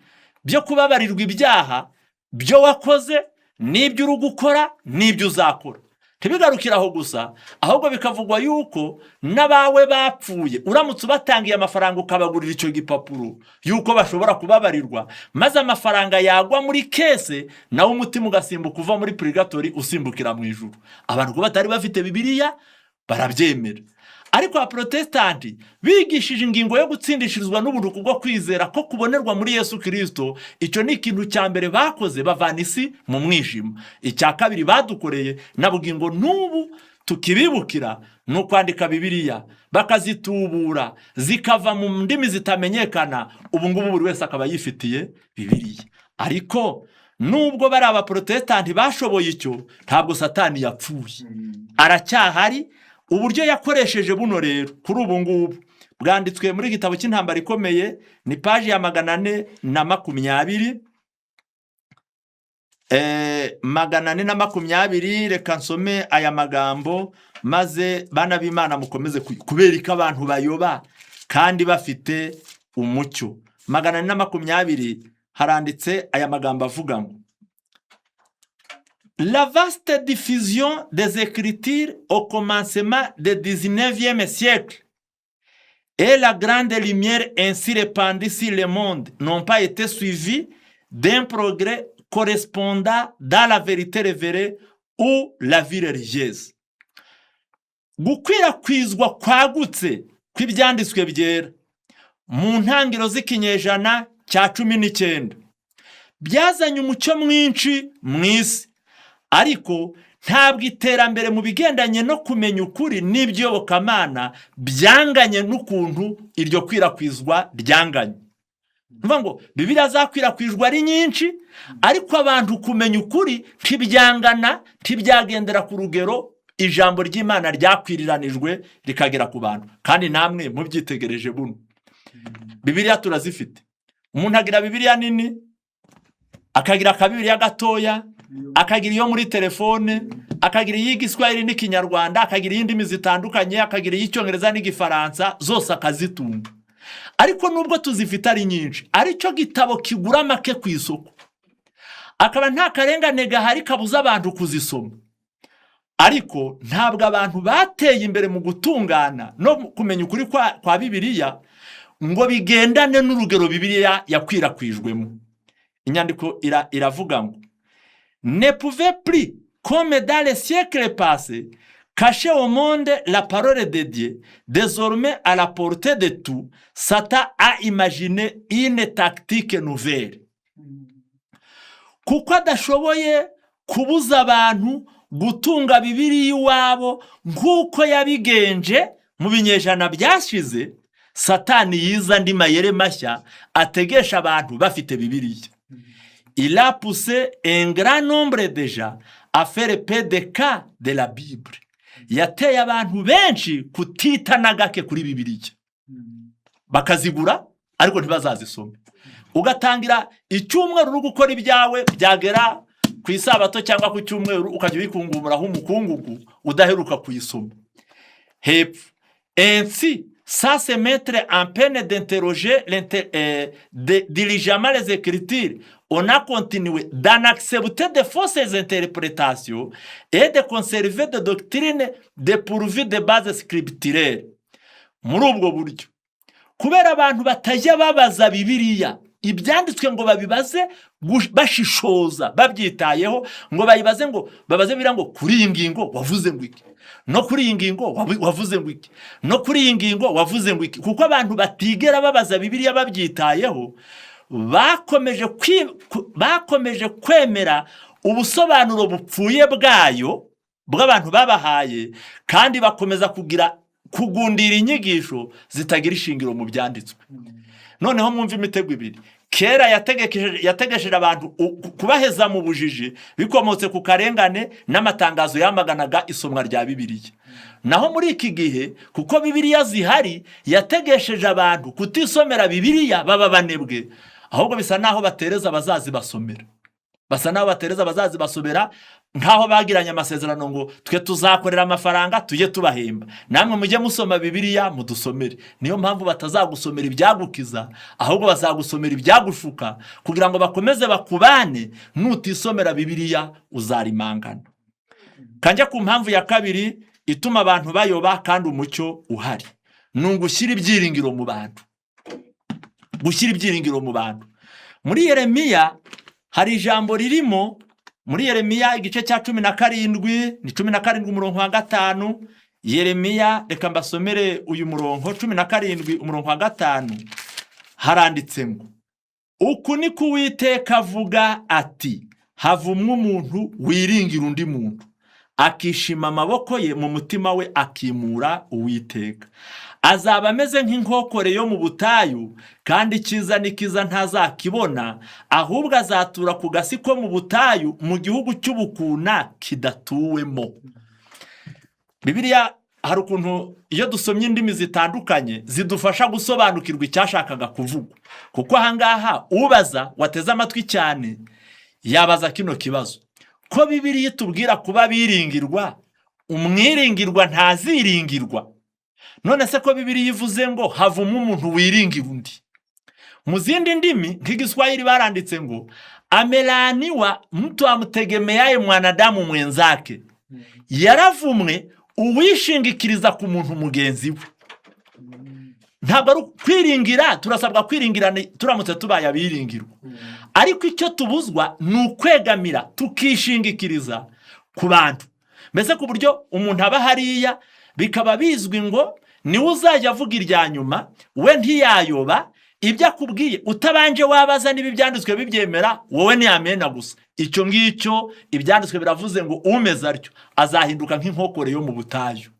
Speaker 1: byo kubabarirwa ibyaha byo wakoze n'ibyo uri gukora n'ibyo uzakora. Ntibigarukiraho gusa, ahubwo bikavugwa yuko n'abawe bapfuye uramutse ubatangiye amafaranga ukabagurira icyo gipapuro yuko bashobora kubabarirwa, maze amafaranga yagwa muri kese, nawe umutima ugasimbuka uva muri purgatori usimbukira mu ijuru. Abantu ko batari bafite Bibiliya barabyemera. Ariko abaprotesitanti bigishije ingingo yo gutsindishirizwa n'ubuntu kubwo kwizera ko kubonerwa muri Yesu Kristo. Icyo ni ikintu cya mbere bakoze, bavana isi mu mwijima. Icya kabiri badukoreye navuga ngo n'ubu tukibibukira ni ukwandika Bibiliya, bakazitubura zikava mu ndimi zitamenyekana. Ubu ngubu buri wese akaba yifitiye Bibiliya. Ariko nubwo bari abaprotesitanti bashoboye icyo, ntabwo Satani yapfuye, aracyahari. Uburyo yakoresheje buno rero kuri ubu ngubu bwanditswe muri igitabo cy'intambara ikomeye, ni paji ya 420. 420. Reka nsome aya magambo maze bana b'Imana mukomeze kubera ko abantu bayoba kandi bafite umucyo. 420 haranditse aya magambo avuga ngo: La vaste diffusion des Écritures au commencement du 19e siècle et la grande lumière ainsi répandue sur le monde n'ont pas été suivies d'un progrès correspondant dans la vérité révélée ou la vie religieuse. Gukwirakwizwa kwagutse kw'ibyanditswe byera mu ntangiriro z'ikinyejana cya 19 byazanye umucyo mwinshi mu isi, ariko ntabwo iterambere mu bigendanye no kumenya ukuri n'ibyobokamana byanganye n'ukuntu iryo kwirakwizwa ryanganye. Nuvuga ngo Bibiliya zakwirakwijwe ari nyinshi, ariko abantu kumenya ukuri ntibyangana, ntibyagendera ku rugero ijambo ry'Imana ryakwiriranijwe rikagera ku bantu. Kandi namwe mubyitegereje buno, Bibiliya turazifite. Umuntu agira Bibiliya nini, akagira akabibiliya gatoya, akagira iyo muri telefone, akagira iy'igiswahili n'ikinyarwanda, akagira iy'indimi zitandukanye, akagira iy'icyongereza n'igifaransa, zose akazitunga. Ariko nubwo tuzifite ari nyinshi, aricyo gitabo kigura make ku isoko, akaba nta karengane gahari kabuza abantu kuzisoma. Ariko ntabwo abantu bateye imbere mu gutungana no kumenya ukuri kwa Bibiliya ngo bigendane n'urugero Bibiliya yakwirakwijwemo. Inyandiko iravuga ngo: Ne pouvait plus, comme dans les siècles passés, cacher au monde la parole de Dieu. Désormais, à la portée de tout, Satan a imaginé une tactique nouvelle. Kuko adashoboye kubuza abantu gutunga Bibiliya iwabo nk'uko yabigenje mu binyejana byashize, Satani yiza andi mayere mashya ategesha abantu bafite Bibiliya. Il a poussé un grand nombre de gens à faire peu de cas de la Bible. Yateye abantu benshi kutita na gake kuri Bibiliya, bakazigura ariko ntibazazisome. Ugatangira icyumweru uri gukora ibyawe, byagera ku isabato cyangwa ku cyumweru ukajya ubikungumuraho umukungugu udaheruka kuyisoma. Hepfo: Ainsi, sans se mettre en peine d'interroger diligemment les Écritures, on a continué d'en accepter de fausses interprétations et de conserver des doctrines dépourvues de bases scripturaires. Muri ubwo buryo, kubera abantu batajya babaza Bibiliya ibyanditswe ngo babibaze bashishoza babyitayeho, ngo bayibaze, ngo babaze Bibiliya ngo kuri iyi ngingo wavuze ngo iki, no kuri iyi ngingo wavuze ngo iki, no kuri iyi ngingo wavuze ngo iki. Kuko abantu batigera babaza Bibiliya babyitayeho, bakomeje kwemera ubusobanuro bupfuye bwayo bw'abantu babahaye, kandi bakomeza kugundira inyigisho zitagira ishingiro mu byanditswe. Noneho mwumva imitego ibiri. Kera yategesheje abantu kubaheza mu bujiji bikomotse ku karengane n'amatangazo yamaganaga isomwa rya Bibiliya. Naho muri iki gihe, kuko Bibiliya zihari, yategesheje abantu kutisomera Bibiliya baba banebwe, ahubwo bisa naho batereza abazazibasomera. Nkaho bagiranye amasezerano ngo twe tuzakorera amafaranga tujye tubahemba, namwe mujye musoma Bibiliya mudusomere. Niyo mpamvu batazagusomera ibyagukiza, ahubwo bazagusomera ibyagushuka, kugira ngo bakomeze bakubane. Nutisomera Bibiliya uzarimangana. Kanja ku mpamvu ya kabiri ituma abantu bayoba kandi umucyo uhari, nungushyira ibyiringiro mu bantu. Gushyira ibyiringiro mu bantu. Muri Yeremiya hari ijambo ririmo, muri Yeremiya igice cya 17, ni 17 umurongo wa 5. Yeremiya, reka mbasomere uyu murongo 17 umurongo wa 5. Haranditse ngo, uku ni ko Uwiteka avuga ati, havumwe umuntu wiringira undi muntu, akishima amaboko ye mu mutima we, akimura Uwiteka. Azaba ameze nk'inkokore yo mu butayu, kandi icyiza n'ikiza ntazakibona, ahubwo azatura ku gasi ko mu butayu, mu gihugu cy'ubukuna kidatuwemo. Bibiliya hari ukuntu iyo dusomye indimi zitandukanye zidufasha gusobanukirwa icyashakaga kuvugwa. Kuko ahangaha ubaza wateze amatwi cyane yabaza kino kibazo: ko Bibiliya itubwira kuba biringirwa, umwiringirwa ntaziringirwa, none se ko Bibiliya ivuze ngo havumwe umuntu wiringira undi? Mu zindi ndimi nk'igiswahili baranditse ngo amelaniwa mtu amtegemeaye mwanadamu mwenzake. Yaravumwe uwishingikiriza ku muntu mugenzi we. Ntabwo ari kwiringira, turasabwa kwiringira turamutse tubaye abiringirwa, ariko icyo tubuzwa ni ukwegamira tukishingikiriza ku bantu. Mbese ku buryo umuntu aba hariya bikaba bizwi ngo niwe uzajya avuga irya nyuma, we ntiyayoba. Ibyo akubwiye utabanje wabaza niba ibyanditswe bibyemera, wowe ntiyamena gusa. Icyo ngicyo ibyanditswe biravuze ngo umeze atyo azahinduka nk'inkokore yo mu butayu.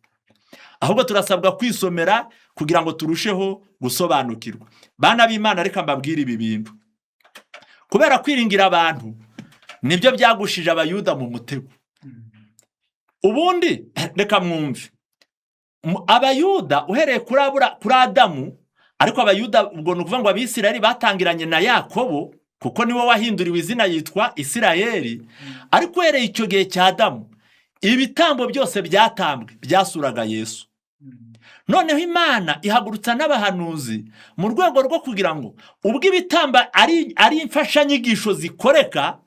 Speaker 1: Ahubwo turasabwa kwisomera kugira ngo turusheho gusobanukirwa. Bana b'Imana, reka mbabwire ibi bintu. Kubera kwiringira abantu nibyo byagushije abayuda mu mutego. Ubundi reka mwumve, abayuda uhereye kuri Adamu, ariko abayuda ubwo ni ukuvuga ngo Abisirayeli batangiranye na Yakobo, kuko niwe wahinduriwe izina yitwa Isirayeli. Ariko uhereye icyo gihe cya Adamu, ibitambo byose byatambwe byasuraga Yesu. Noneho Imana ihagurutsa n'abahanuzi mu rwego rwo kugira ngo ubwo ibitamba ari imfashanyigisho zikoreka,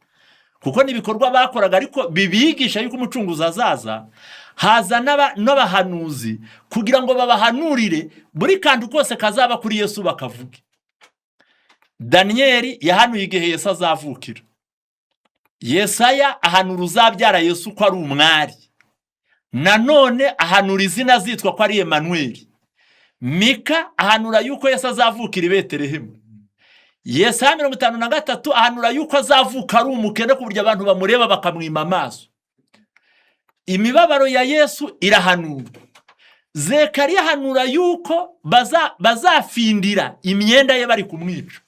Speaker 1: kuko n'ibikorwa bakoraga ariko bibigisha yuko umucunguzi azaza, haza n'abahanuzi kugira ngo babahanurire buri kantu kose kazaba kuri Yesu bakavuge. Daniyeli yahanuye igihe Yesu azavukira. Yesaya ahanura uzabyara Yesu ko ari umwari. Nanone ahanura izina zitwa ko ari Emanueli. Mika ahanura yuko Yesu azavukira i Betelehemu. Yesaya 53 ahanura yuko azavuka ari umukene ku buryo abantu bamureba bakamwima amaso. Imibabaro ya Yesu irahanurwa. Zekariya ahanura yuko bazafindira imyenda ye bari kumwica.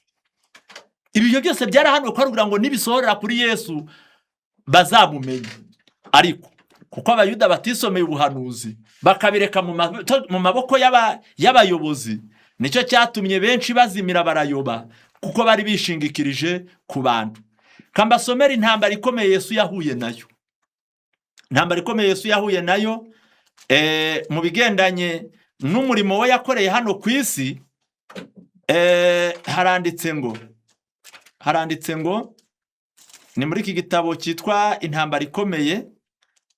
Speaker 1: Ibyo byose byarahanuwe kugira ngo nibisohorera kuri Yesu bazamumenya. Ariko kuko abayuda batisomeye ubuhanuzi bakabireka mu maboko y'abayobozi, nicyo cyatumye benshi bazimira barayoba, kuko bari bishingikirije ku bantu. Kambasomera intambara ikomeye Yesu yahuye nayo. Intambara ikomeye Yesu yahuye nayo mu bigendanye n'umurimo we yakoreye hano ku isi. Haranditse ngo ni muri iki gitabo cyitwa Intambara ikomeye,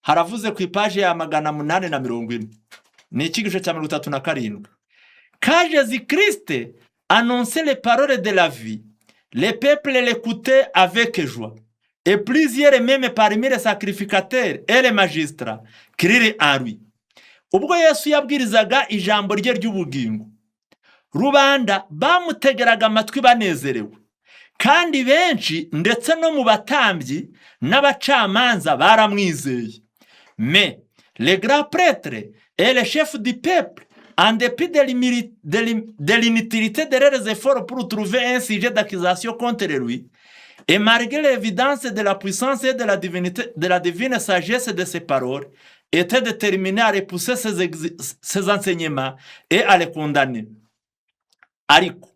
Speaker 1: haravuze ku ipaje ya 840, ni ikigisho cya 37. Quand Jésus-Christ annonçait les paroles de la vie, les peuples l'écoutaient avec joie, et plusieurs même parmi les sacrificateurs et les magistrats criraient en lui. Ubwo Yesu yabwirizaga ijambo rye ry'ubugingo, rubanda bamutegeraga amatwi banezerewe, kandi benshi ndetse no mu batambyi n'abacamanza baramwizeye. Mais les grands prêtres et les chefs du peuple, en dépit de l'inutilité de leurs efforts pour trouver un sujet d'accusation contre lui, et malgré l'évidence de la puissance et de la divine sagesse de ses paroles, étaient déterminés à repousser ses enseignements et à les condamner. Ariko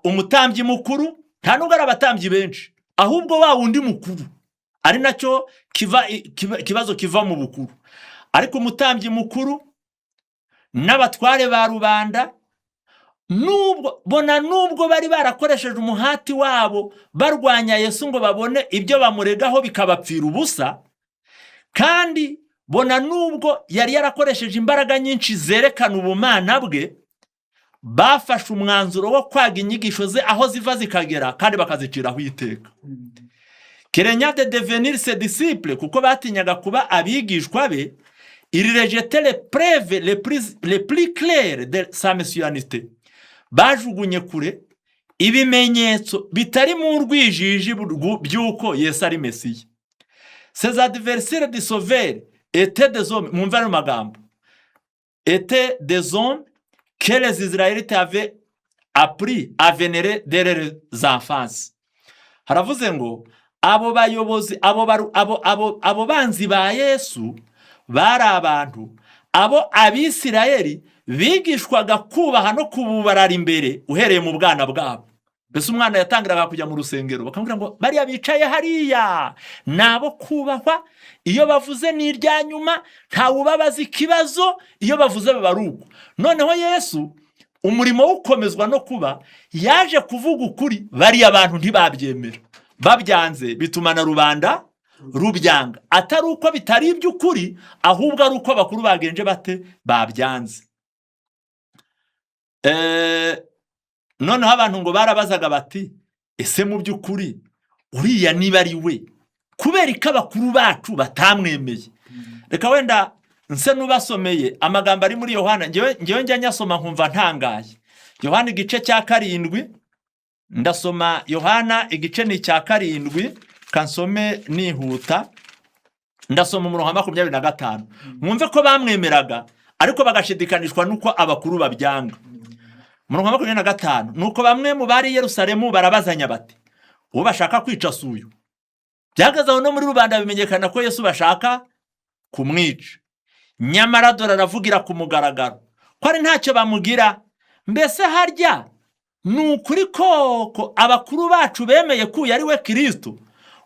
Speaker 1: umutambyi mukuru nta nubwo ari abatambyi benshi, ahubwo wa wundi mukuru, ari nacyo kibazo kiva mu bukuru. Ariko umutambyi mukuru n'abatware ba rubanda nubwo bari barakoresheje umuhati wabo barwanya Yesu ngo babone ibyo bamuregaho bikabapfira ubusa, kandi bona nubwo yari yarakoresheje imbaraga nyinshi zerekana ubumana bwe, bafashe umwanzuro wo kwaga inyigisho ze aho ziva zikagera kandi bakaziciraho iteka. Craignant de devenir ses disciples, kuko batinyaga kuba abigishwa be, il rejetait les preuves les plus claires de sa messianité. Bajugunye kure ibimenyetso bitari mu rwijiji by'uko Yesu ari Mesiya. Ses adversaires du Sauveur étaient des hommes, mwumva no magambo, étaient des hommes que les Israélites avaient appris à vénérer dès leurs enfances. Haravuze ngo abo bayobozi abo banzi ba Yesu bari abantu abo Abisirayeli bigishwaga kubaha no kububarara imbere uhereye mu bwana bwabo. Mbese umwana yatangiraga kujya mu rusengero bakamubwira ngo bariya bicaye hariya nabo kubahwa, iyo bavuze ni irya nyuma, ntawe ubabaza ikibazo, iyo bavuze babaruko. Noneho Yesu umurimo ukomezwa no kuba yaje kuvuga ukuri, bariya abantu ntibabyemera, babyanze bituma na rubanda rubyanga, atari uko bitari iby'ukuri, ahubwo ari uko bakuru bagenje bate babyanze. Noneho abantu ngo barabazaga bati ese mu by'ukuri uriya niba ari we, kubera ko abakuru bacu batamwemeye. Reka wenda nse nubasomeye amagambo ari muri Yohana, ngewe njya nyasoma nkumva ntangaye. Yohana igice cya 7, ndasoma Yohana igice ni cya 7, kansome nihuta, ndasoma umurongo wa 25. Mwumve ko bamwemeraga ariko bagashidikanishwa nuko abakuru babyanga. Umurongo wa 25, nuko bamwe mu bari Yerusalemu barabazanya bati uwo bashaka kwica suyu. Byagazaho no muri rubanda bimenyekana ko Yesu bashaka kumwica. Nyamara dore aravugira ku mugaragaro ko ari ntacyo bamugira. Mbese harya nukuri koko abakuru bacu bemeye ko yari we Kristo?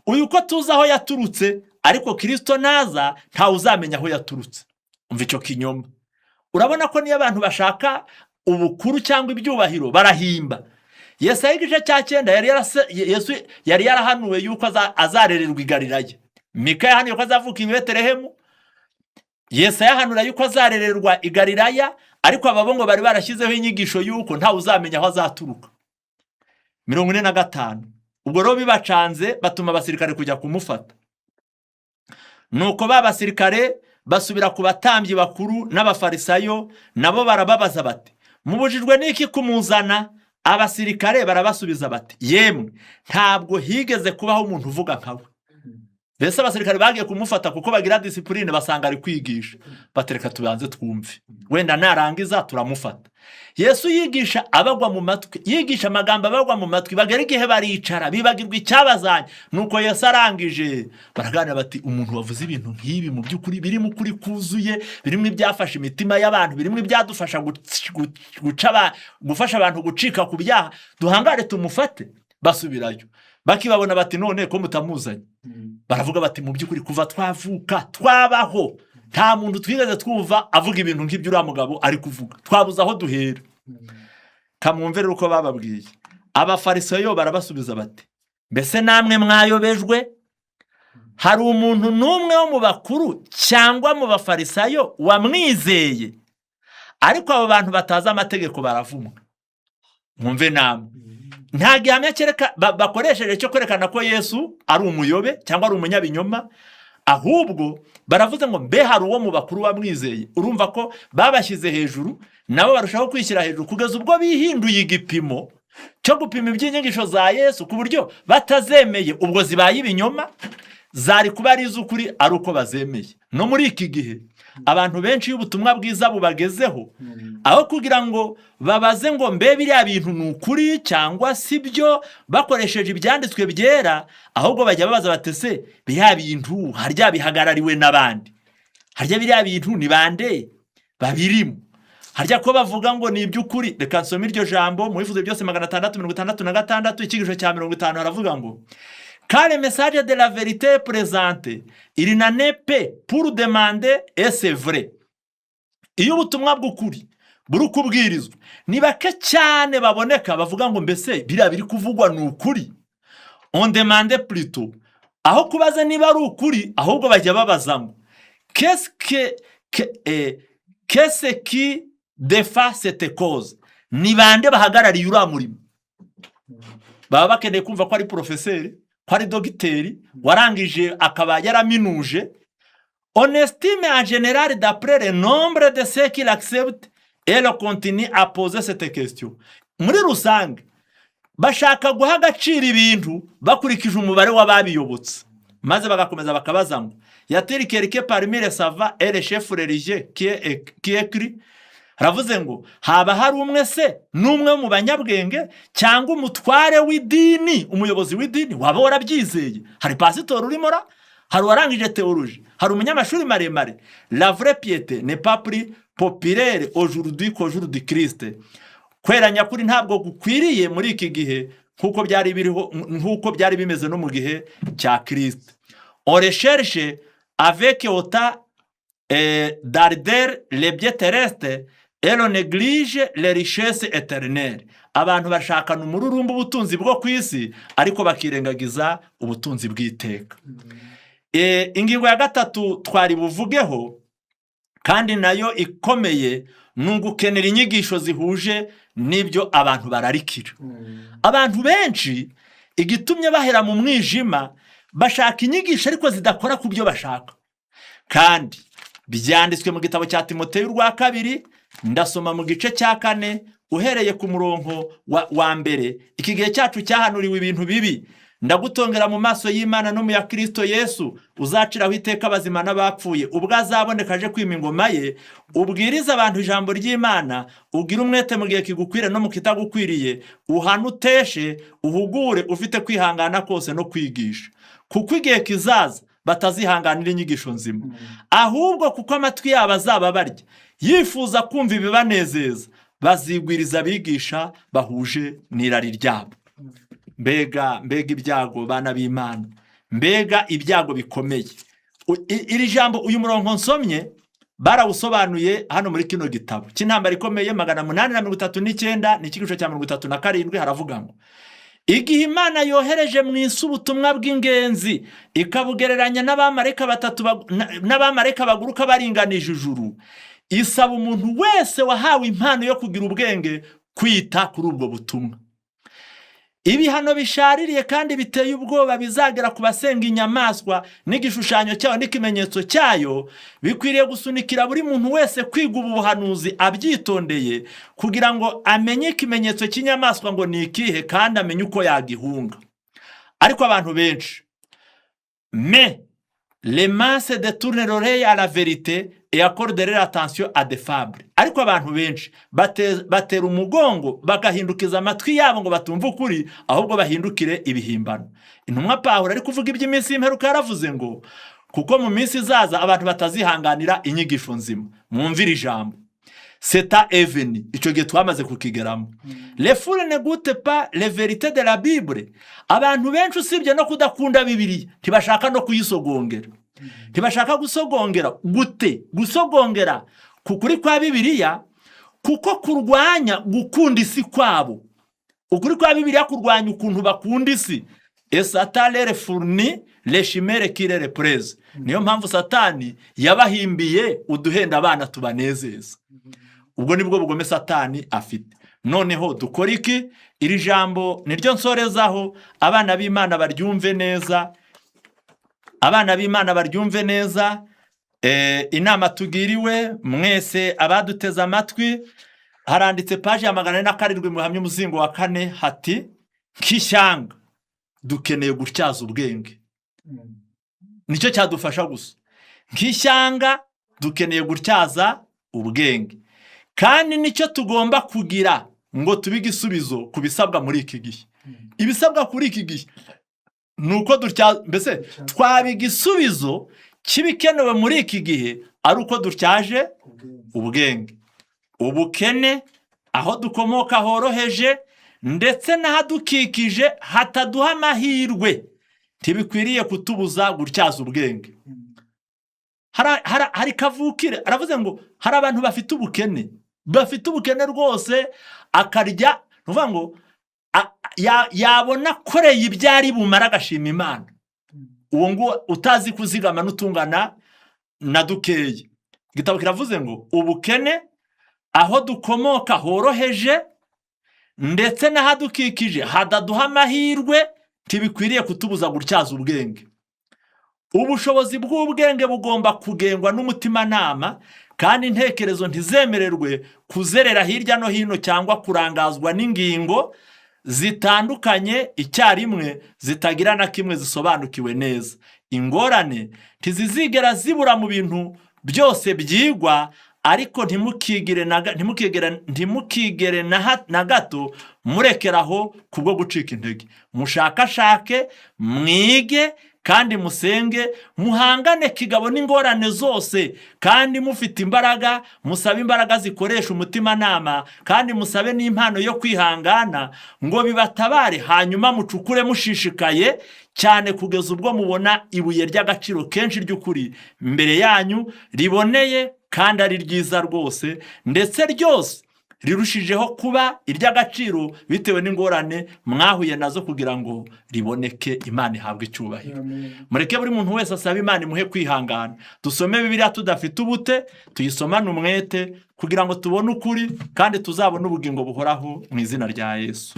Speaker 1: Uyu ko tuzi aho yaturutse, ariko Kristo naza ntawe uzamenya aho yaturutse. Umva icyo kinyoma. Urabona ko niyo abantu bashaka ubukuru cyangwa ibyubahiro barahimba. Yesaya igice cya 9 Yesu yari yarahanuwe yuko azarererwa i Galilaya. Mika yahanuye ko azavuka i Betelehemu. Yesaya yahanura yuko azarererwa i Galilaya, ariko ababongo bari barashyizeho inyigisho yuko ntawe uzamenya aho azaturuka. 45. Ubwo rero bibacanze batuma abasirikare kujya kumufata. Nuko babasirikare basubira ku batambyi bakuru n'abafarisayo, nabo barababaza bati mubujijwe n'iki kumuzana? Abasirikare barabasubiza bati yemwe ntabwo higeze kubaho umuntu uvuga nkawe. Mbese abasirikare bagiye kumufata kuko bagira discipline, basanga ari kwigisha, batereka tubanze twumve, wenda narangiza turamufata. Yesu yigisha abagwa mu matwi, yigisha amagambo abagwa mu matwi, bagera igihe baricara bibagirwa icyabazanye. Nuko Yesu arangije baraganira bati umuntu wavuze ibintu nk'ibi mu by'ukuri birimo ukuri kuzuye, birimo ibyafasha imitima y'abantu, birimo ibyadufasha gufasha abantu gucika ku byaha, duhangare tumufate. Basubirayo bakibabona bati none ko mutamuzanye. Baravuga bati mu by'ukuri kuva twavuka twabaho nta muntu twigeze twumva avuga ibintu nk'ibyo uriya mugabo ari kuvuga, twabuze aho duhera. Kamwumvere uko bababwiye. Abafarisayo barabasubiza bati mbese namwe mwayobejwe? Hari umuntu n'umwe wo mu bakuru cyangwa mu bafarisayo wamwizeye? Ariko abo bantu batazi amategeko baravumwa. Mwumve namwe nta gihamya bakoresheje cyo kwerekana ko Yesu ari umuyobe cyangwa ari umunyabinyoma, ahubwo baravuze ngo mbe hari uwo mu bakuru wamwizeye. Urumva ko babashyize hejuru, nabo barushaho kwishyira hejuru kugeza ubwo bihinduye igipimo cyo gupima iby'inyigisho za Yesu ku buryo batazemeye ubwo zibaye ibinyoma, zari kuba ari iz'ukuri ari uko bazemeye. No muri iki gihe abantu benshi iyo ubutumwa bwiza bubagezeho, aho kugira ngo babaze ngo mbe biriya bintu ni ukuri cyangwa si byo bakoresheje ibyanditswe byera, ahubwo bajya babaza batese biriya bintu harya bihagarariwe n'abandi, harya biriya bintu ni bande babirimo, harya ko bavuga ngo ni iby'ukuri. Reka nsome iryo jambo mu Bivuze Byose 666 icyigisho cya 50 haravuga ngo car le message de la vérité est présenté, il n'en est pas pour demander et c'est vrai. Iyo ubutumwa bw'ukuri buri kubwirizwa ni bake cyane baboneka bavuga ngo mbese biriya biri kuvugwa ni ukuri. On demande plutôt, aho kubaza niba ari ukuri, ahubwo bajya babaza ngo qu'est-ce qui défend cette cause, ni bande bahagarariye uriya murimo. Baba bakeneye kumva ko ari profeseri, ko ari dogiteri warangije akaba yaraminuje. On estime en général d'après le nombre de ceux qui l'acceptent et le continue à poser cette question. Muri rusange bashaka guha agaciro ibintu bakurikije umubare w'ababiyobotse, maze bagakomeza bakabaza ngo yateri quelqu'un parmi les savants et les chefs religieux qui écrit. Haravuze ngo haba hari umwe se n'umwe mu banyabwenge cyangwa umutware w'idini, umuyobozi w'idini waba warabyizeye. Hari pasitori urimo, hari warangije teoloji, hari umunyamashuri maremare. La vraie piété n'est pas plus populaire aujourd'hui qu'au jour du Christ. Kwera nyakuri ntabwo gukwiriye muri iki gihe nk'uko byari bimeze no mu gihe cya Kristo. On recherche avec autant d'ardeur les biens terrestres et l'on néglige les richesses éternelles. Abantu bashakana umururumba ubutunzi bwo ku isi ariko bakirengagiza ubutunzi bw'iteka. Ingingo ya gatatu twari buvugeho kandi nayo ikomeye, n'ugukenera inyigisho zihuje n'ibyo abantu bararikira. Abantu benshi igitumye bahera mu mwijima bashaka inyigisho ariko zidakora ku byo bashaka. Kandi byanditswe mu gitabo cya Timoteyo rwa kabiri, ndasoma mu gice cya 4 uhereye ku murongo wa mbere. Iki gihe cyacu cyahanuriwe ibintu bibi. Ndagutongera mu maso y'Imana no mu ya Kristo Yesu uzaciraho iteka abazima n'abapfuye, ubwo azaboneka aje kwima ingoma ye. Ubwiriza abantu ijambo ry'Imana, ugira umwete mu gihe kigukwira no mu kitagukwiriye, uhana uteshe, uhugure ufite kwihangana kose no kwigisha. Kuko igihe kizaza batazihanganira inyigisho nzima, ahubwo kuko amatwi yabo azaba barya yifuza kumva ibibanezeza, bazigwiriza abigisha bahuje n'irari ryabo. Mbega ibyago bana b'Imana, mbega ibyago bikomeye. Iri jambo uyu murongo nsomye barawusobanuye hano muri kino gitabo cy'intambara ikomeye 839 n'ikigisho cya 37 haravuga ngo igihe Imana yohereje mu isi ubutumwa bw'ingenzi ikabugereranya n'abamarayika baguruka baringanije ijuru, isaba umuntu wese wahawe impano yo kugira ubwenge kwita kuri ubwo butumwa. Ibihano bishaririye kandi biteye ubwoba bizagera ku basenga inyamaswa n'igishushanyo cyayo n'ikimenyetso cyayo, bikwiriye gusunikira buri muntu wese kwiga ubu buhanuzi abyitondeye, kugira ngo amenye ikimenyetso cy'inyamaswa ngo ni ikihe kandi amenye uko yagihunga. Ariko abantu benshi les masses détournent l'oreille à la vérité et accordent l'attention à des fables. Ariko abantu benshi batera umugongo bagahindukiza amatwi yabo ngo batumve ukuri, ahubwo bahindukire ibihimbano. Intumwa Pawulo ari kuvuga iby'iminsi y'imperuka yaravuze ngo kuko mu minsi izaza abantu batazihanganira inyigisho nzima. Mwumvire ijambo c'est à eveni, icyo gihe twamaze kukigeramo. Les foules n'écoutent pas les vérités de la Bible. Abantu benshi usibye no kudakunda Bibiliya ntibashaka no kuyisogongera. Ntibashaka gusogongera. Gute gusogongera kukuri kwa Bibiliya? Kuko kurwanya gukunda isi kwabo. Ukuri kwa Bibiliya kurwanya ukuntu bakunda isi. Et Satan leur fournit les chimères qui les plaisent. Niyo mpamvu Satani yabahimbiye uduhenda abana tubanezeza. Ubwo nibwo bugome Satani afite. Noneho dukora iki? Iri jambo niryo nsorezaho, abana b'Imana baryumve neza. Abana b'Imana baryumve neza. Inama tugiriwe mwese abaduteza amatwi, haranditse paji ya 407 mu buhamya umuzingo wa 4 hati nk'ishyanga dukeneye gutyaza ubwenge. Nicyo cyadufasha gusa. Nk'ishyanga dukeneye gutyaza ubwenge, kandi nicyo tugomba kugira ngo tube igisubizo ku bisabwa muri iki gihe. Ibisabwa kuri iki gihe nuko mbese twaba igisubizo kibikenewe muri iki gihe ari uko dutyaje ubwenge. Ubukene aho dukomoka horoheje ndetse n'ahadukikije hataduha amahirwe ntibikwiriye kutubuza gutyaza ubwenge. Hari kavukire aravuze ngo hari abantu bafite ubukene rwose, akarya nuvuga ngo yabona koreye ibyari bumara agashima Imana. Uwo ngo utazi kuzigama n'utungana na dukeya. Igitabo kiravuze ngo ubukene aho dukomoka horoheje ndetse n'ahadukikije hadaduha amahirwe ntibikwiriye kutubuza gutyaza ubwenge. Ubushobozi bw'ubwenge bugomba kugengwa n'umutimanama, kandi intekerezo ntizemererwe kuzerera hirya no hino cyangwa kurangazwa n'ingingo zitandukanye icyarimwe zitagira na kimwe zisobanukiwe neza. Ingorane ntizizigera zibura mu bintu byose byigwa, ariko ntimukigere na gato murekeraho kubwo gucika intege. Mushakashake, mwige kandi musenge, muhangane kigabo n'ingorane zose, kandi mufite imbaraga, musabe imbaraga zikoresha umutimanama, kandi musabe n'impano yo kwihangana ngo bibatabare, hanyuma mucukure mushishikaye cyane kugeza ubwo mubona ibuye ry'agaciro kenshi ry'ukuri mbere yanyu, riboneye kandi ari ryiza rwose, ndetse ryose rirushijeho kuba iry'agaciro bitewe n'ingorane mwahuye nazo, kugira ngo riboneke. Imana ihabwe icyubahiro. Mureke buri muntu wese asaba Imana imuhe kwihangana. Dusome Bibiliya tudafite ubute, tuyisomane umwete kugira ngo tubone ukuri kandi tuzabone ubugingo buhoraho mu izina rya Yesu.